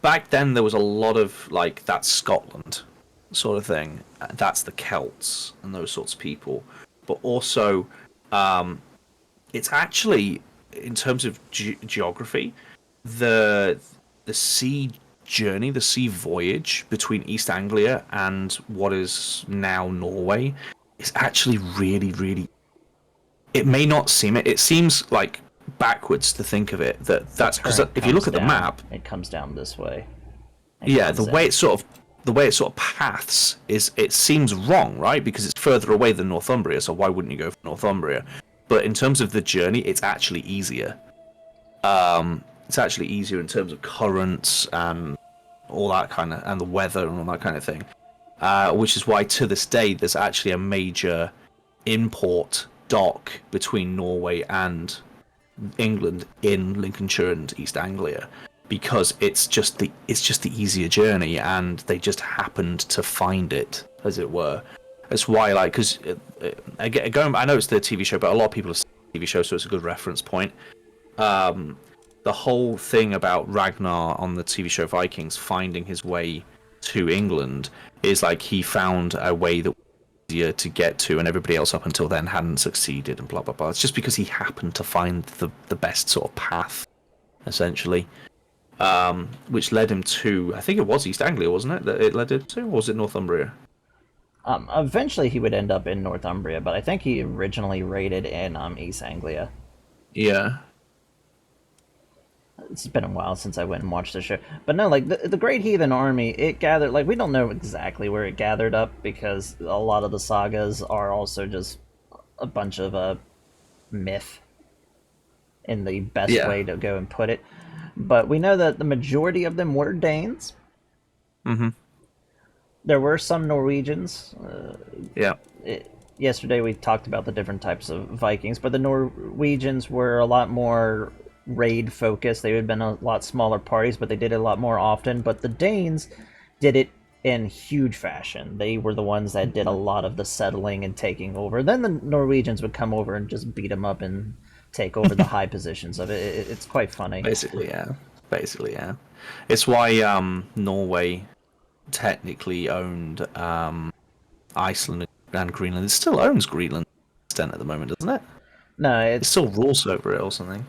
Back then, there was a lot of like, that's Scotland sort of thing. That's the Celts and those sorts of people. But also, it's actually, in terms of geography, the sea journey, the sea voyage between East Anglia and what is now Norway is actually really, really... It may not seem it. It seems like backwards to think of it. That's because if you look at the map,
it comes down this way.
The way it sort of paths is, it seems wrong, right? Because it's further away than Northumbria. So why wouldn't you go for Northumbria? But in terms of the journey, it's actually easier. It's actually easier in terms of currents and all that kind of, and the weather and all that kind of thing. which is why to this day there's actually a major import dock between Norway and England in Lincolnshire and East Anglia, because it's just the easier journey, and they just happened to find it, as it were. That's why, like, because again, I know it's the TV show, but a lot of people have seen the TV show, so it's a good reference point. The whole thing about Ragnar on the TV show Vikings finding his way to England is like he found a way that was easier to get to, and everybody else up until then hadn't succeeded, and blah blah blah. It's just because he happened to find the best sort of path, essentially, which led him to, I think it was East Anglia, wasn't it? That it led him to, or was it Northumbria?
Eventually he would end up in Northumbria, but I think he originally raided in East Anglia.
Yeah.
It's been a while since I went and watched the show. But no, like, the Great Heathen Army, it gathered, like, we don't know exactly where it gathered up, because a lot of the sagas are also just a bunch of myth, in the best way to go and put it. But we know that the majority of them were Danes.
Mm-hmm.
There were some Norwegians. Yesterday we talked about the different types of Vikings, but the Norwegians were a lot more raid focused. They would have been a lot smaller parties, but they did it a lot more often. But the Danes did it in huge fashion. They were the ones that did a lot of the settling and taking over. Then the Norwegians would come over and just beat them up and take over the high positions of it. It's quite funny.
Basically, yeah. It's why Norway technically owned Iceland and Greenland. It still owns Greenland to an extent at the moment, doesn't it?
No,
it still rules over it or something.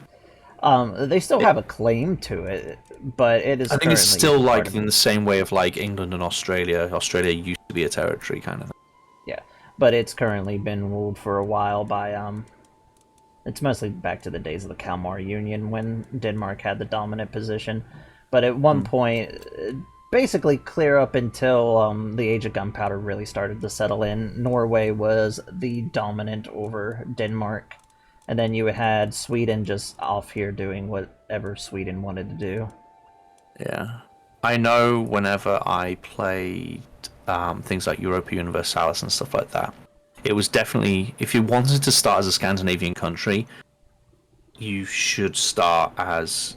They still have a claim to it, but it is.
I think it's still like in the same way of like England and Australia. Australia used to be a territory, kind of thing.
Yeah, but it's currently been ruled for a while by It's mostly back to the days of the Kalmar Union when Denmark had the dominant position, but at one point, basically clear up until the Age of Gunpowder really started to settle in, Norway was the dominant over Denmark. And then you had Sweden just off here doing whatever Sweden wanted to do.
Yeah. I know whenever I played things like Europa Universalis and stuff like that, it was definitely, if you wanted to start as a Scandinavian country, you should start as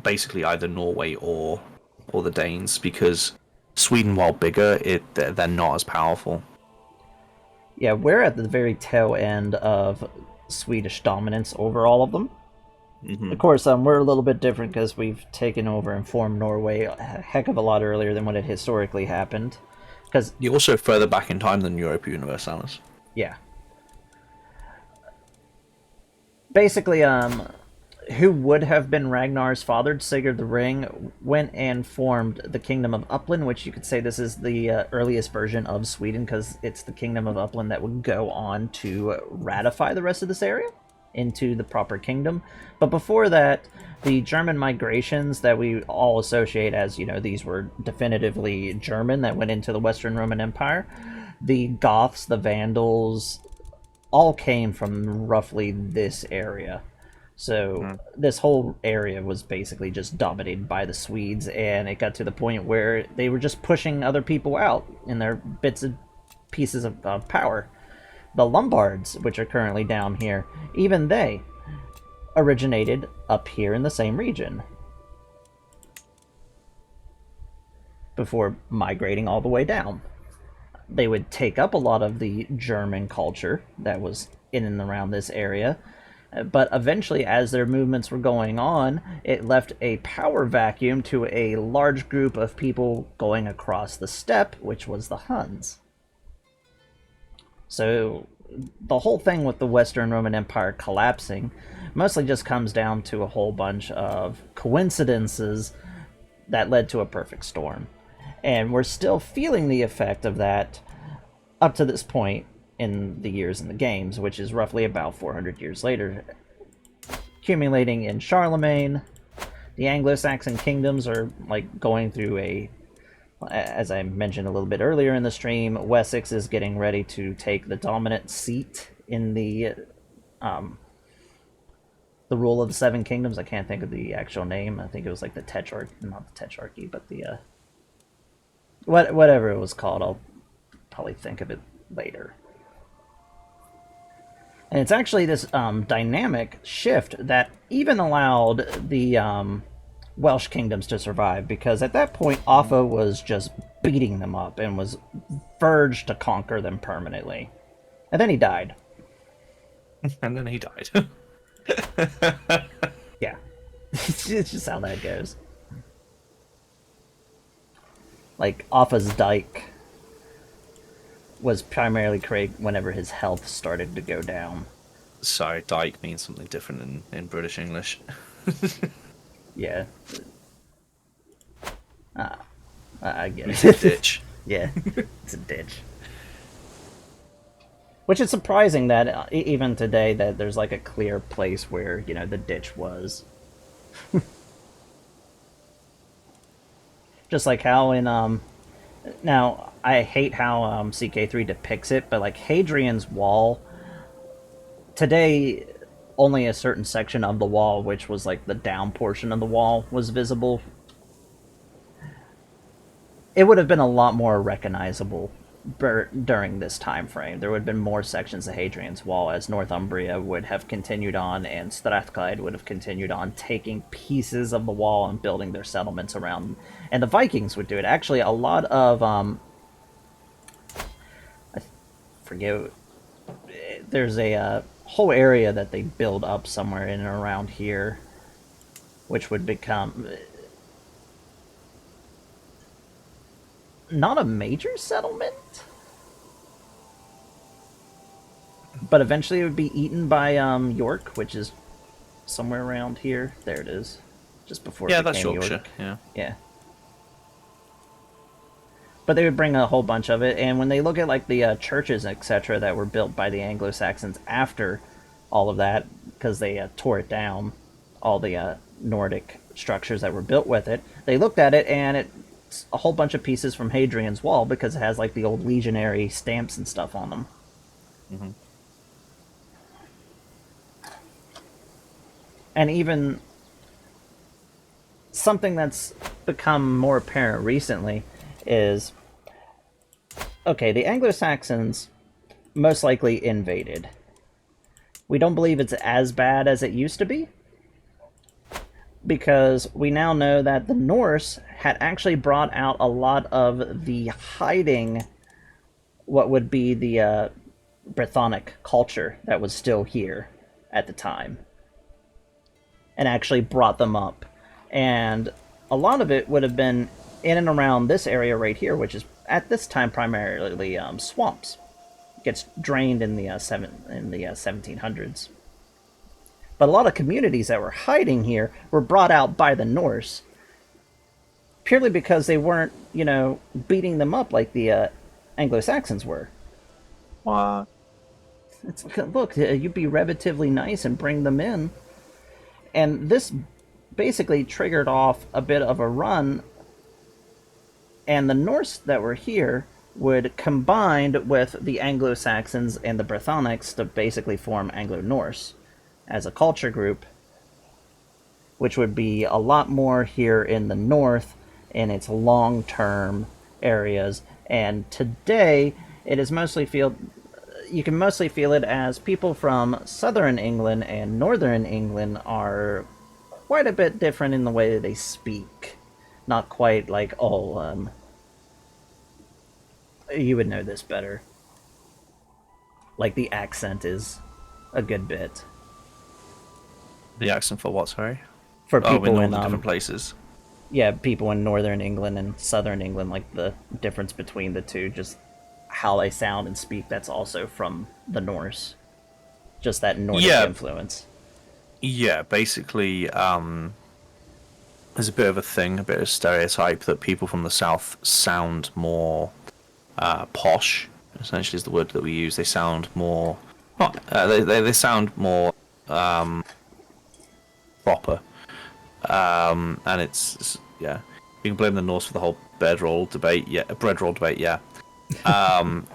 basically either Norway or the Danes, because Sweden, while bigger, they're not as powerful.
Yeah, we're at the very tail end of Swedish dominance over all of them. Mm-hmm. Of course, we're a little bit different because we've taken over and formed Norway a heck of a lot earlier than what had historically happened. Because
you're also further back in time than Europa Universalis.
Yeah. Basically, who would have been Ragnar's father, Sigurd the Ring, went and formed the Kingdom of Uppland, which you could say this is the earliest version of Sweden, because it's the Kingdom of Uppland that would go on to ratify the rest of this area into the proper kingdom. But before that, the German migrations that we all associate as, these were definitively German that went into the Western Roman Empire, the Goths, the Vandals, all came from roughly this area. So this whole area was basically just dominated by the Swedes, and it got to the point where they were just pushing other people out in their bits and pieces of power. The Lombards, which are currently down here, even they originated up here in the same region before migrating all the way down. They would take up a lot of the German culture that was in and around this area, but eventually, as their movements were going on, it left a power vacuum to a large group of people going across the steppe, which was the Huns. So the whole thing with the Western Roman Empire collapsing mostly just comes down to a whole bunch of coincidences that led to a perfect storm. And we're still feeling the effect of that up to this point in the years in the games, which is roughly about 400 years later. Accumulating in Charlemagne, the Anglo-Saxon kingdoms are like going through as I mentioned a little bit earlier in the stream, Wessex is getting ready to take the dominant seat in the rule of the Seven Kingdoms. I can't think of the actual name. I think it was like the Tetrarchy, not the Tetrarchy, but the whatever it was called. I'll probably think of it later. And it's actually this dynamic shift that even allowed the Welsh kingdoms to survive, because at that point Offa was just beating them up and was verged to conquer them permanently. And then he died.
And then he died.
Yeah. It's just how that goes. Like, Offa's Dyke was primarily created whenever his health started to go down.
Sorry, dyke means something different in British English.
Yeah. I get
It's a
it.
ditch.
Yeah, it's a ditch. Which is surprising that even today that there's like a clear place where, you know, the ditch was. Just like how in now I hate how Ck3 depicts it, but like Hadrian's Wall today, only a certain section of the wall, which was like the down portion of the wall, was visible. It would have been a lot more recognizable during this time frame. There would have been more sections of Hadrian's Wall, as Northumbria would have continued on and Strathclyde would have continued on, taking pieces of the wall and building their settlements around. And the Vikings would do it. Actually, a lot of I forget. There's a whole area that they build up somewhere in and around here, which would become not a major settlement, but eventually it would be eaten by York, which is somewhere around here. There it is, just before it
That's
became
Yorkshire.
York.
Yeah.
Yeah. But they would bring a whole bunch of it, and when they look at like the churches, etc., that were built by the Anglo-Saxons after all of that, because they tore it down, all the Nordic structures that were built with it, they looked at it and it's a whole bunch of pieces from Hadrian's Wall, because it has like the old legionary stamps and stuff on them.
Mm-hmm.
And even something that's become more apparent recently is, okay, the Anglo-Saxons most likely invaded. We don't believe it's as bad as it used to be, because we now know that the Norse had actually brought out a lot of the hiding, what would be the Brythonic culture that was still here at the time, and actually brought them up. And a lot of it would have been in and around this area right here, which is at this time primarily swamps. It gets drained in the 1700s. But a lot of communities that were hiding here were brought out by the Norse, purely because they weren't, you know, beating them up like the Anglo-Saxons were.
What?
It's like, look, you'd be relatively nice and bring them in. And this basically triggered off a bit of a run, and the Norse that were here would combine with the Anglo-Saxons and the Brythonics to basically form Anglo-Norse as a culture group, which would be a lot more here in the north in its long-term areas. And today, it is mostly you can mostly feel it as people from southern England and northern England are quite a bit different in the way that they speak. Not quite like, you would know this better. Like, the accent is a good bit.
The accent for what, sorry?
For people
in all
in
the different places.
Yeah, people in northern England and southern England, like the difference between the two, just how they sound and speak, that's also from the Norse. Just that Nordic influence.
Yeah, basically, there's a bit of a thing, a bit of a stereotype that people from the south sound more posh, essentially is the word that we use. They sound more... they sound more proper. And it's you can blame the Norse for the whole bread roll debate, yeah.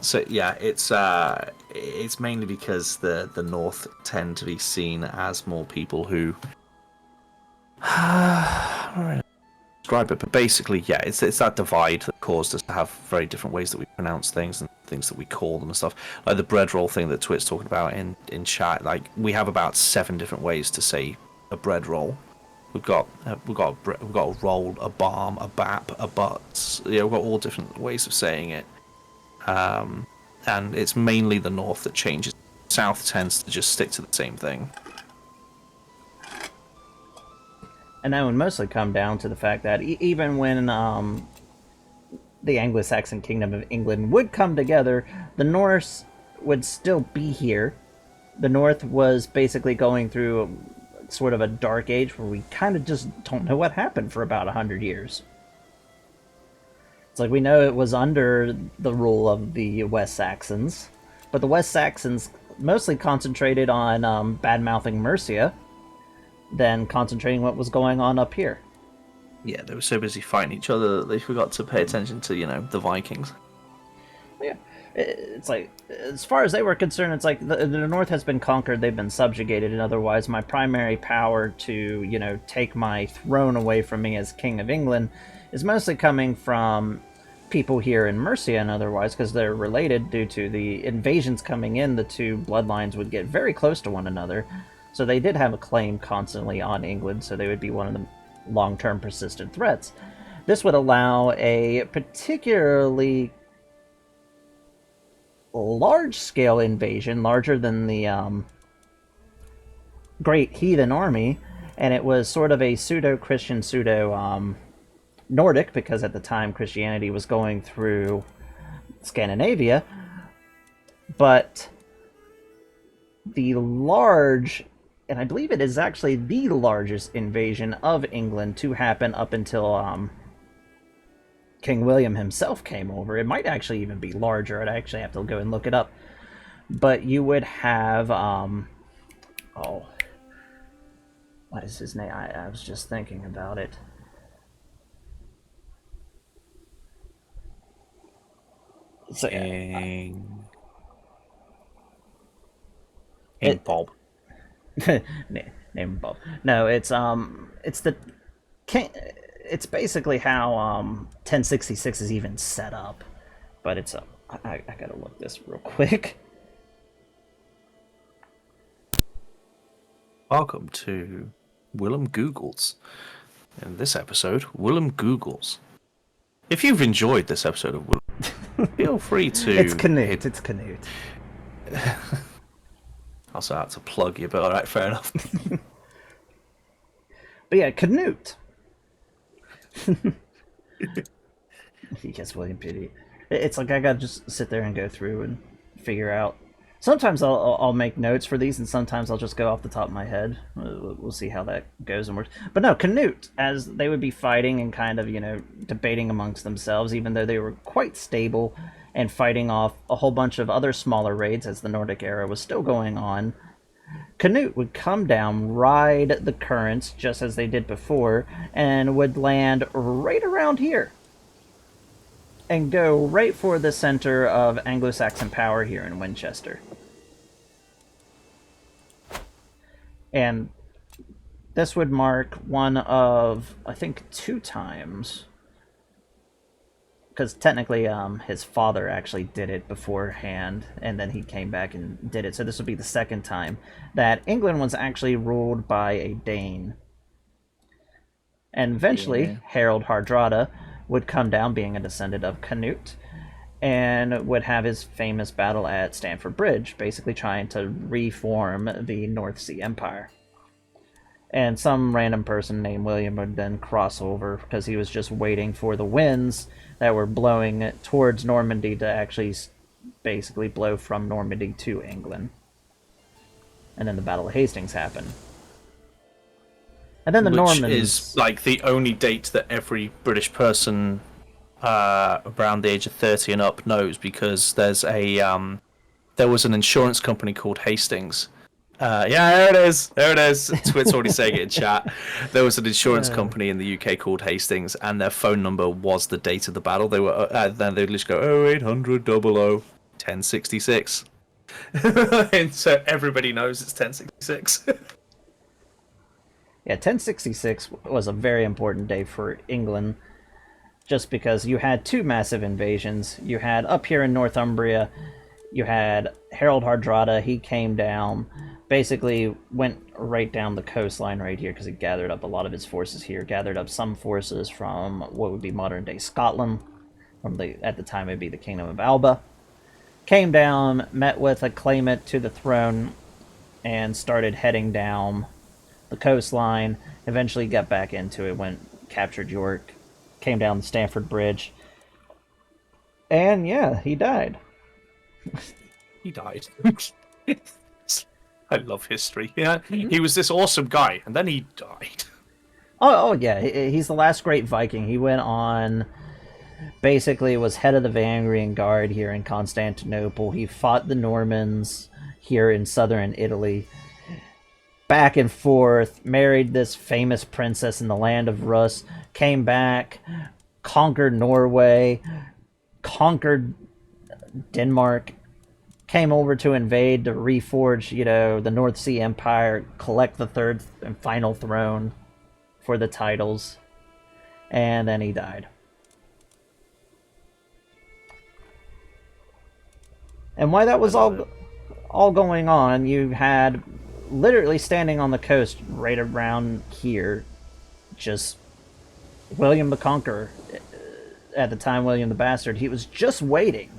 So yeah, it's mainly because the North tend to be seen as more people who I don't know describe it, but basically, yeah, it's that divide that caused us to have very different ways that we pronounce things and things that we call them and stuff. Like the bread roll thing that Twit's talking about in chat. Like we have about 7 different ways to say a bread roll. We've got a roll, a barm, a bap, a butts. We've got all different ways of saying it. And it's mainly the north that changes. South tends to just stick to the same thing.
And that would mostly come down to the fact that even when the Anglo-Saxon Kingdom of England would come together, the Norse would still be here. The North was basically going through sort of a dark age where we kind of just don't know what happened for about 100 years. It's like we know it was under the rule of the West Saxons, but the West Saxons mostly concentrated on bad-mouthing Mercia than concentrating what was going on up here.
Yeah, they were so busy fighting each other that they forgot to pay attention to, the Vikings.
Yeah, it's like, as far as they were concerned, it's like the North has been conquered, they've been subjugated, and otherwise my primary power to, take my throne away from me as King of England is mostly coming from people here in Mercia and otherwise, because they're related due to the invasions coming in. The two bloodlines would get very close to one another. So they did have a claim constantly on England, so they would be one of the long-term persistent threats. This would allow a particularly large-scale invasion, larger than the Great Heathen Army, and it was sort of a pseudo-Christian, pseudo-Nordic, because at the time Christianity was going through Scandinavia, but the large, and I believe it is actually the largest invasion of England to happen up until King William himself came over. It might actually even be larger. I'd actually have to go and look it up. But you would have, what is his name? I was just thinking about it. So,
King Bob.
Name Bob. No, it's the king. It's basically how 1066 is even set up, but it's I gotta look this real quick.
Welcome to Willem Googles. In this episode, Willem Googles. If you've enjoyed this episode of Willem, feel free to.
It's Canute. It's Canute.
Also had to plug you, but alright, fair enough.
But yeah, Canute. Yes, William P.D. It's like I gotta just sit there and go through and figure out. Sometimes I'll make notes for these, and sometimes I'll just go off the top of my head. We'll see how that goes and works. But no, Canute, as they would be fighting and kind of, debating amongst themselves, even though they were quite stable and fighting off a whole bunch of other smaller raids as the Nordic era was still going on, Canute would come down, ride the currents just as they did before, and would land right around here and go right for the center of Anglo-Saxon power here in Winchester. And this would mark one of, I think, 2 times, because technically his father actually did it beforehand, and then he came back and did it. So this would be the 2nd time that England was actually ruled by a Dane. And eventually, Harold Hardrada would come down, being a descendant of Canute, and would have his famous battle at Stamford Bridge, basically trying to reform the North Sea Empire. And some random person named William would then cross over, because he was just waiting for the winds that were blowing towards Normandy to actually basically blow from Normandy to England. And then the Battle of Hastings happened. And then the Normans...
Which is like the only date that every British person around the age of 30 and up knows, because there's there was an insurance company called Hastings. There it is. Twit's already saying it in chat. There was an insurance company in the UK called Hastings, and their phone number was the date of the battle. They were then they'd just go 0800 00 1066, and so everybody knows it's 1066.
Yeah, 1066 was a very important day for England, just because you had two massive invasions. You had up here in Northumbria, you had Harold Hardrada. He came down, basically went right down the coastline right here because he gathered up a lot of his forces here, gathered up some forces from what would be modern-day Scotland, at the time it'd be the Kingdom of Alba. Came down, met with a claimant to the throne, and started heading down the coastline. Eventually got back into it, captured York, came down the Stamford Bridge, and yeah, he died.
He died. I love history. Yeah, he was this awesome guy, and then he died.
Oh yeah, he's the last great Viking. He went on, basically was head of the Vanguard Guard here in Constantinople. He fought the Normans here in southern Italy, back and forth, married this famous princess in the land of Rus, came back, conquered Norway, conquered Denmark, came over to invade, to reforge, the North Sea Empire, collect the third and final throne for the titles, and then he died. And while that was all going on, you had literally standing on the coast right around here, just William the Conqueror, at the time William the Bastard. He was just waiting.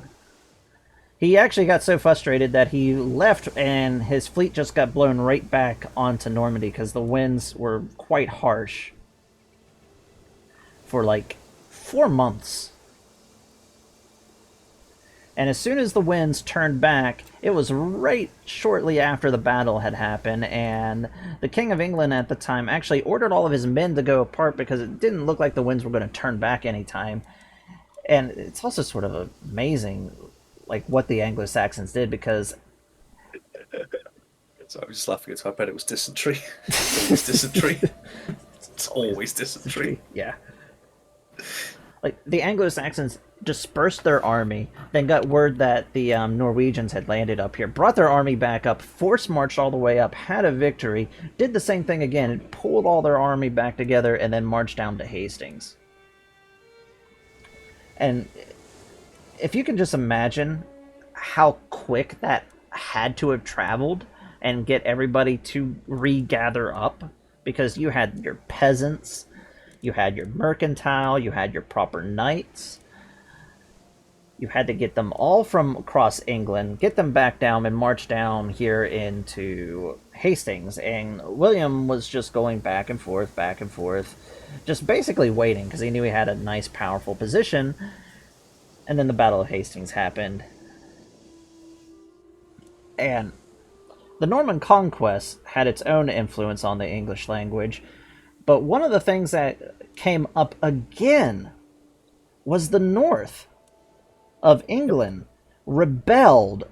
He actually got so frustrated that he left and his fleet just got blown right back onto Normandy because the winds were quite harsh for like 4 months. And as soon as the winds turned back, it was right shortly after the battle had happened, and the King of England at the time actually ordered all of his men to go apart because it didn't look like the winds were going to turn back anytime. And it's also sort of amazing, like, what the Anglo-Saxons did, because...
So I was just laughing at it. I bet it was dysentery. It's always dysentery. It's always dysentery.
Yeah. Like, the Anglo-Saxons dispersed their army, then got word that the Norwegians had landed up here, brought their army back up, force marched all the way up, had a victory, did the same thing again, pulled all their army back together, and then marched down to Hastings. And if you can just imagine how quick that had to have traveled and get everybody to regather up, because you had your peasants, you had your mercantile, you had your proper knights. You had to get them all from across England, get them back down, and march down here into Hastings. And William was just going back and forth, just basically waiting, because he knew he had a nice, powerful position. And then the Battle of Hastings happened. And the Norman conquest had its own influence on the English language. But one of the things that came up again was the north of England rebelled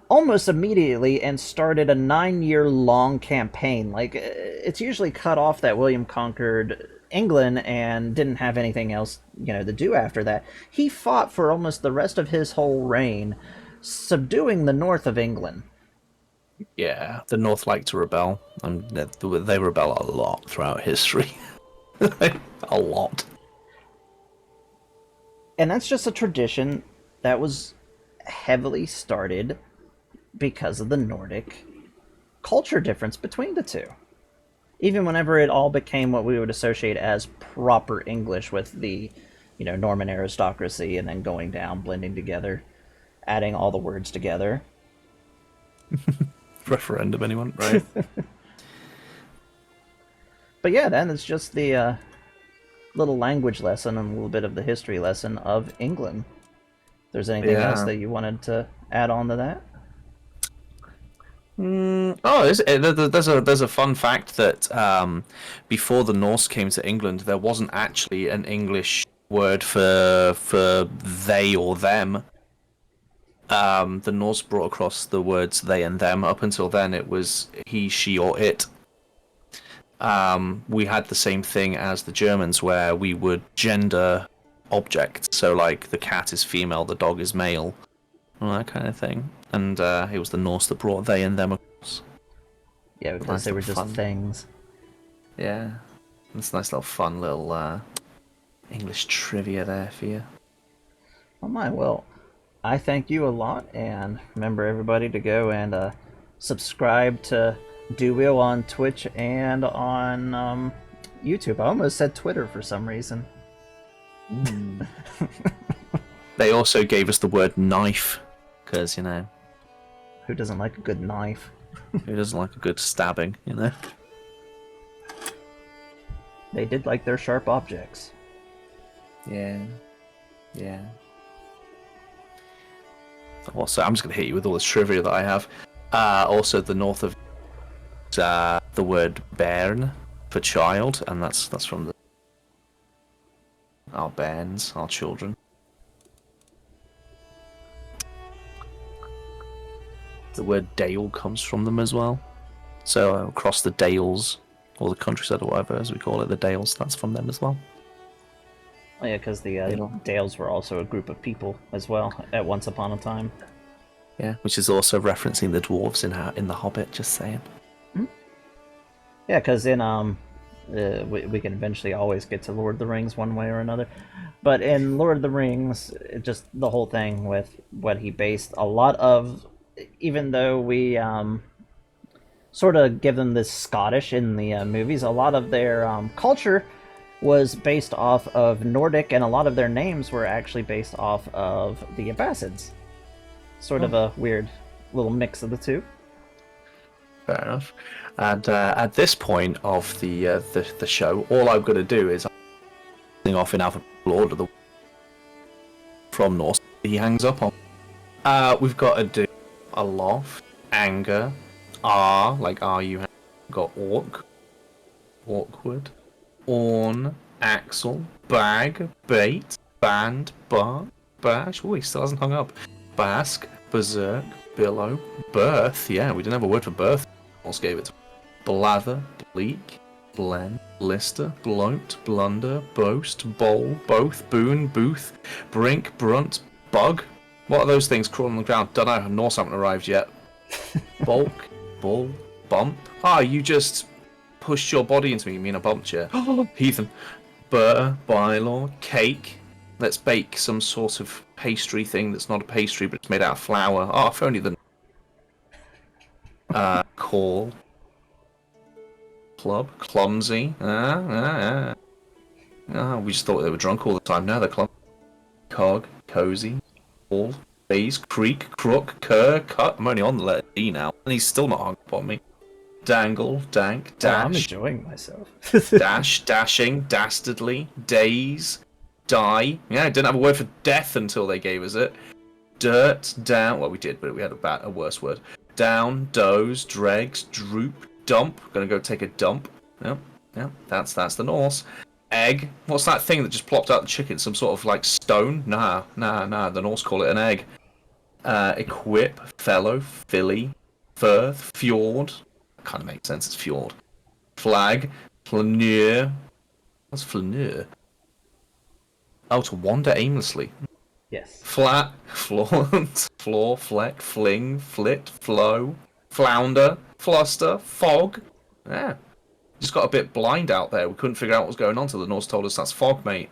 almost immediately and started a 9-year-long campaign. Like, it's usually cut off that William conquered England and didn't have anything else, to do after that. He fought for almost the rest of his whole reign, subduing the north of England.
Yeah, the North like to rebel, and they rebel a lot throughout history. A lot.
And that's just a tradition that was heavily started because of the Nordic culture difference between the two. Even whenever it all became what we would associate as proper English with the, Norman aristocracy, and then going down, blending together, adding all the words together.
Referendum, anyone? Right.
But yeah, then it's just the little language lesson and a little bit of the history lesson of England. If there's anything else that you wanted to add on to that?
There's a fun fact that before the Norse came to England, there wasn't actually an English word for they or them. The Norse brought across the words they and them. Up until then, it was he, she, or it. We had the same thing as the Germans, where we would gender objects. So, like, the cat is female, the dog is male, all that kind of thing. And it was the Norse that brought they and them across.
Yeah, because they were just things.
Yeah. It's a nice little fun little English trivia there for you.
Oh my, well, I thank you a lot, and remember everybody to go and subscribe to Do on Twitch and on YouTube. I almost said Twitter for some reason.
They also gave us the word knife, because, you know,
Who doesn't like a good knife?
who doesn't like a good stabbing, you know?
They did like their sharp objects.
Yeah. Yeah. Also, I'm just going to hit you with all this trivia that I have. Also, the north of the word bairn for child, and that's from our bairns, our children. The word dale comes from them as well. So across the dales, or the countryside, or whatever as we call it, the dales, that's from them as well.
Oh yeah, because the Dales were also a group of people as well at once upon a time.
Yeah, which is also referencing the dwarves in the Hobbit. Just saying.
Yeah, because in we can eventually always get to Lord of the Rings one way or another, but in Lord of the Rings, just the whole thing with what he based a lot of, even though we sort of give them this Scottish in the movies, a lot of their culture was based off of Nordic, and a lot of their names were actually based off of the Abbasids. Sort of a weird little mix of the two.
Fair enough. And at this point of the show, all I'm going to do is sing off in alphabetical order from Norse. He hangs up on. We've got to do aloft, anger, like you have got orc, awkward, orn, axle, bag, bait, band, bar, bash. Oh, he still hasn't hung up. Bask, berserk, billow, birth. Yeah, we didn't have a word for birth. Almost gave it to blather, bleak, blend, blister, bloat, blunder, boast, bowl, both, boon, booth, brink, brunt, bug. What are those things crawling on the ground? Don't know. Norse haven't arrived yet. Bulk, bull, bump. You just pushed your body into me. You mean I bumped you? Heathen. Burr, bylaw, cake. Let's bake some sort of pastry thing that's not a pastry, but it's made out of flour. If only the call, club, clumsy. We just thought they were drunk all the time. Now they're clumsy. Cog, cozy, ball, base, creek, crook, cur, cut. I'm only on the letter D now, and he's still not hung up on me. Dangle, dank, dash.
I'm enjoying myself.
Dash, dashing, dastardly, daze, die. Yeah, I didn't have a word for death until they gave us it. Dirt, down. Well, we did, but we had a worse word. Down, doze, dregs, droop, dump. Gonna go take a dump. Yep, that's the Norse. Egg. What's that thing that just plopped out the chicken? Some sort of like stone? Nah. The Norse call it an egg. Equip, fellow, filly, firth, fjord. That kind of makes sense. It's fjord. Flag, flaneur. What's flaneur? To wander aimlessly.
Yes.
Flat, flaunt, floor, fleck, fling, flit, flow, flounder, fluster, fog. Yeah. Just got a bit blind out there. We couldn't figure out what was going on till the Norse told us that's fog, mate.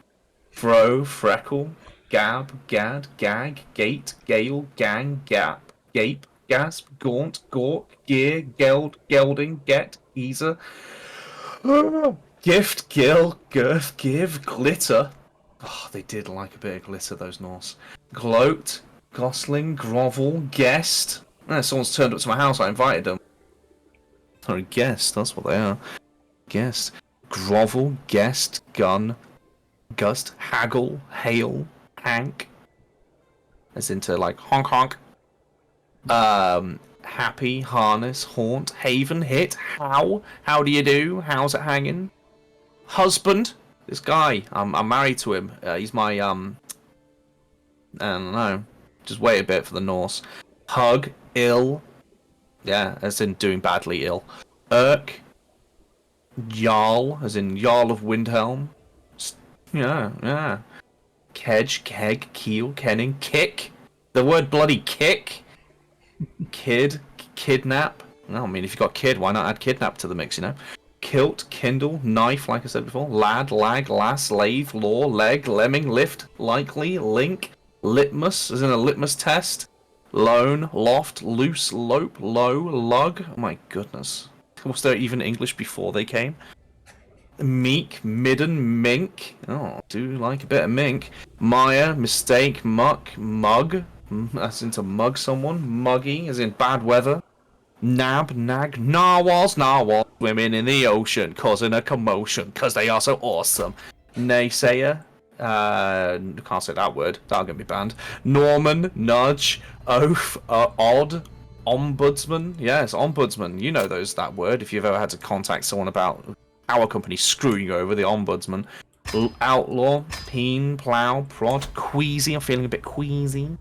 Fro, freckle, gab, gad, gag, gate, gale, gang, gap, gape, gasp, gaunt, gawk, gear, geld, gelding, get, easer. Gift, gill, girth, give, glitter. They did like a bit of glitter, those Norse. Gloat, gosling, grovel, guest. Someone's turned up to my house, I invited them. Sorry, guest, that's what they are. Guest. Grovel, guest, gun, gust, haggle, hail, hank. As into like honk honk. Happy, harness, haunt, haven, hit, how do you do? How's it hanging? Husband. This guy, I'm married to him. He's my I don't know. Just wait a bit for the Norse. Hug, ill. Yeah, as in doing badly ill. Irk. Jarl, as in Jarl of Windhelm. Yeah. Kedge, keg, keel, kenning, kick. The word bloody kick. Kid, kidnap. No, I mean, if you got kid, why not add kidnap to the mix, you know? kilt, kindle, knife, like I said before, lad, lag, lass, lathe, law, leg, lemming, lift, likely, link, litmus, as in a litmus test, loan, loft, loose, lope, low, lug. Oh my goodness. Was there even English before they came? Meek, midden, mink. Oh, do like a bit of mink. Mire, mistake, muck, mug. As in to mug someone. Muggy, as in bad weather. Nab, nag, narwhals, swimming in the ocean, causing a commotion, because they are so awesome. Naysayer, can't say that word, that'll get me banned. Norman, nudge, oaf, odd, ombudsman, yes, ombudsman, you know that word, if you've ever had to contact someone about our company screwing you over, the ombudsman. Outlaw, peen, plow, prod, queasy, I'm feeling a bit queasy.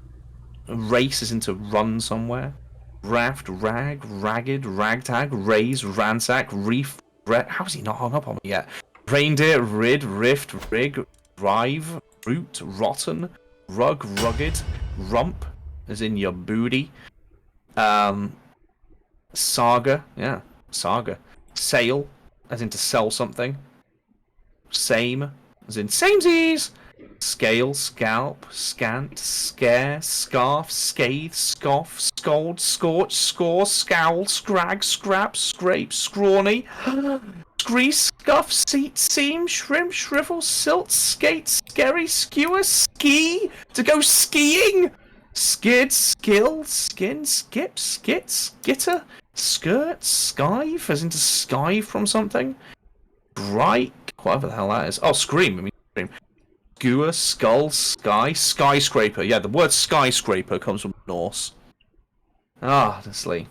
Race is into run somewhere. Raft, rag, ragged, ragtag, raise, ransack, reef, how is he not hung up on me yet? Reindeer, rid, rift, rig, rive, root, rotten, rug, rugged, rump, as in your booty. Saga, yeah, saga. Sale, as in to sell something. Same, as in samesies. Scale, scalp, scant, scare, scarf, scathe, scoff, scold, scorch, score, scowl, scrag, scrap, scrape, scrawny, scree, scuff, seat, seam, shrimp, shrivel, silt, skate, scary, skewer, ski, to go skiing, skid, skill, skin, skip, skit, skitter, skirt, skive, as into skive from something, bright, whatever the hell that is. Oh, scream, I mean scream. Skewer, skull, sky, skyscraper. Yeah, the word skyscraper comes from Norse. Honestly.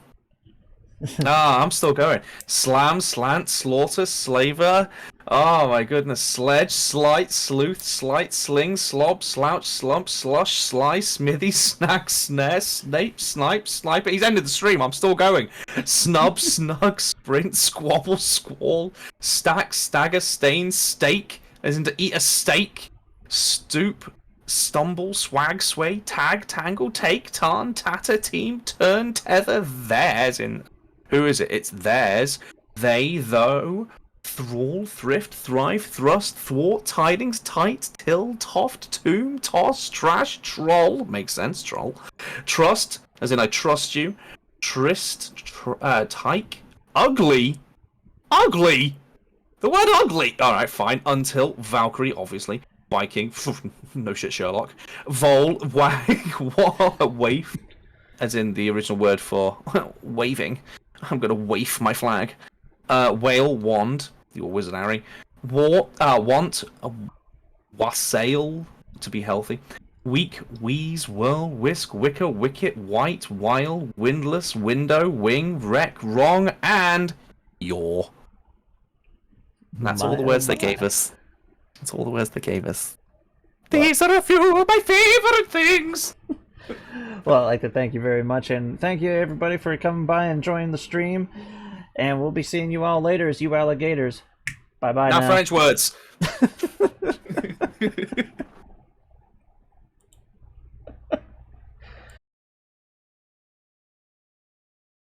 I'm still going. Slam, slant, slaughter, slaver. Oh my goodness. Sledge, slight, sleuth, slight, sling, slob, slouch, slump, slush, slice, smithy, snack, snare, snape, snipe, sniper. He's ended the stream. I'm still going. Snub, snug, sprint, squabble, squall, stack, stagger, stain, stake, as in to eat a steak. Stoop, stumble, swag, sway, tag, tangle, take, tarn, tatter, team, turn, tether, theirs in. Who is it? It's theirs. They, though, thrall, thrift, thrive, thrust, thwart, tidings, tight, till, toft, tomb, toss, trash, troll. Makes sense, troll. Trust, as in I trust you. Tryst, tyke, ugly. Ugly! The word ugly! Alright, fine. Until, Valkyrie, obviously. Viking, no shit, Sherlock. Vol, wag, waif, as in the original word for waving. I'm gonna waif my flag. Whale, wand, your wizard Harry. Want, wassail, to be healthy. Weak, wheeze, whirl, whisk, wicker, wicket, white, while, windless, window, wing, wreck, wrong, and yaw. That's all the words they gave us. That's all the words they gave us. These are a few of my favorite things!
Well, I'd like to thank you very much, and thank you everybody for coming by and joining the stream. And we'll be seeing you all later as you alligators. Bye-bye now.
Now French words!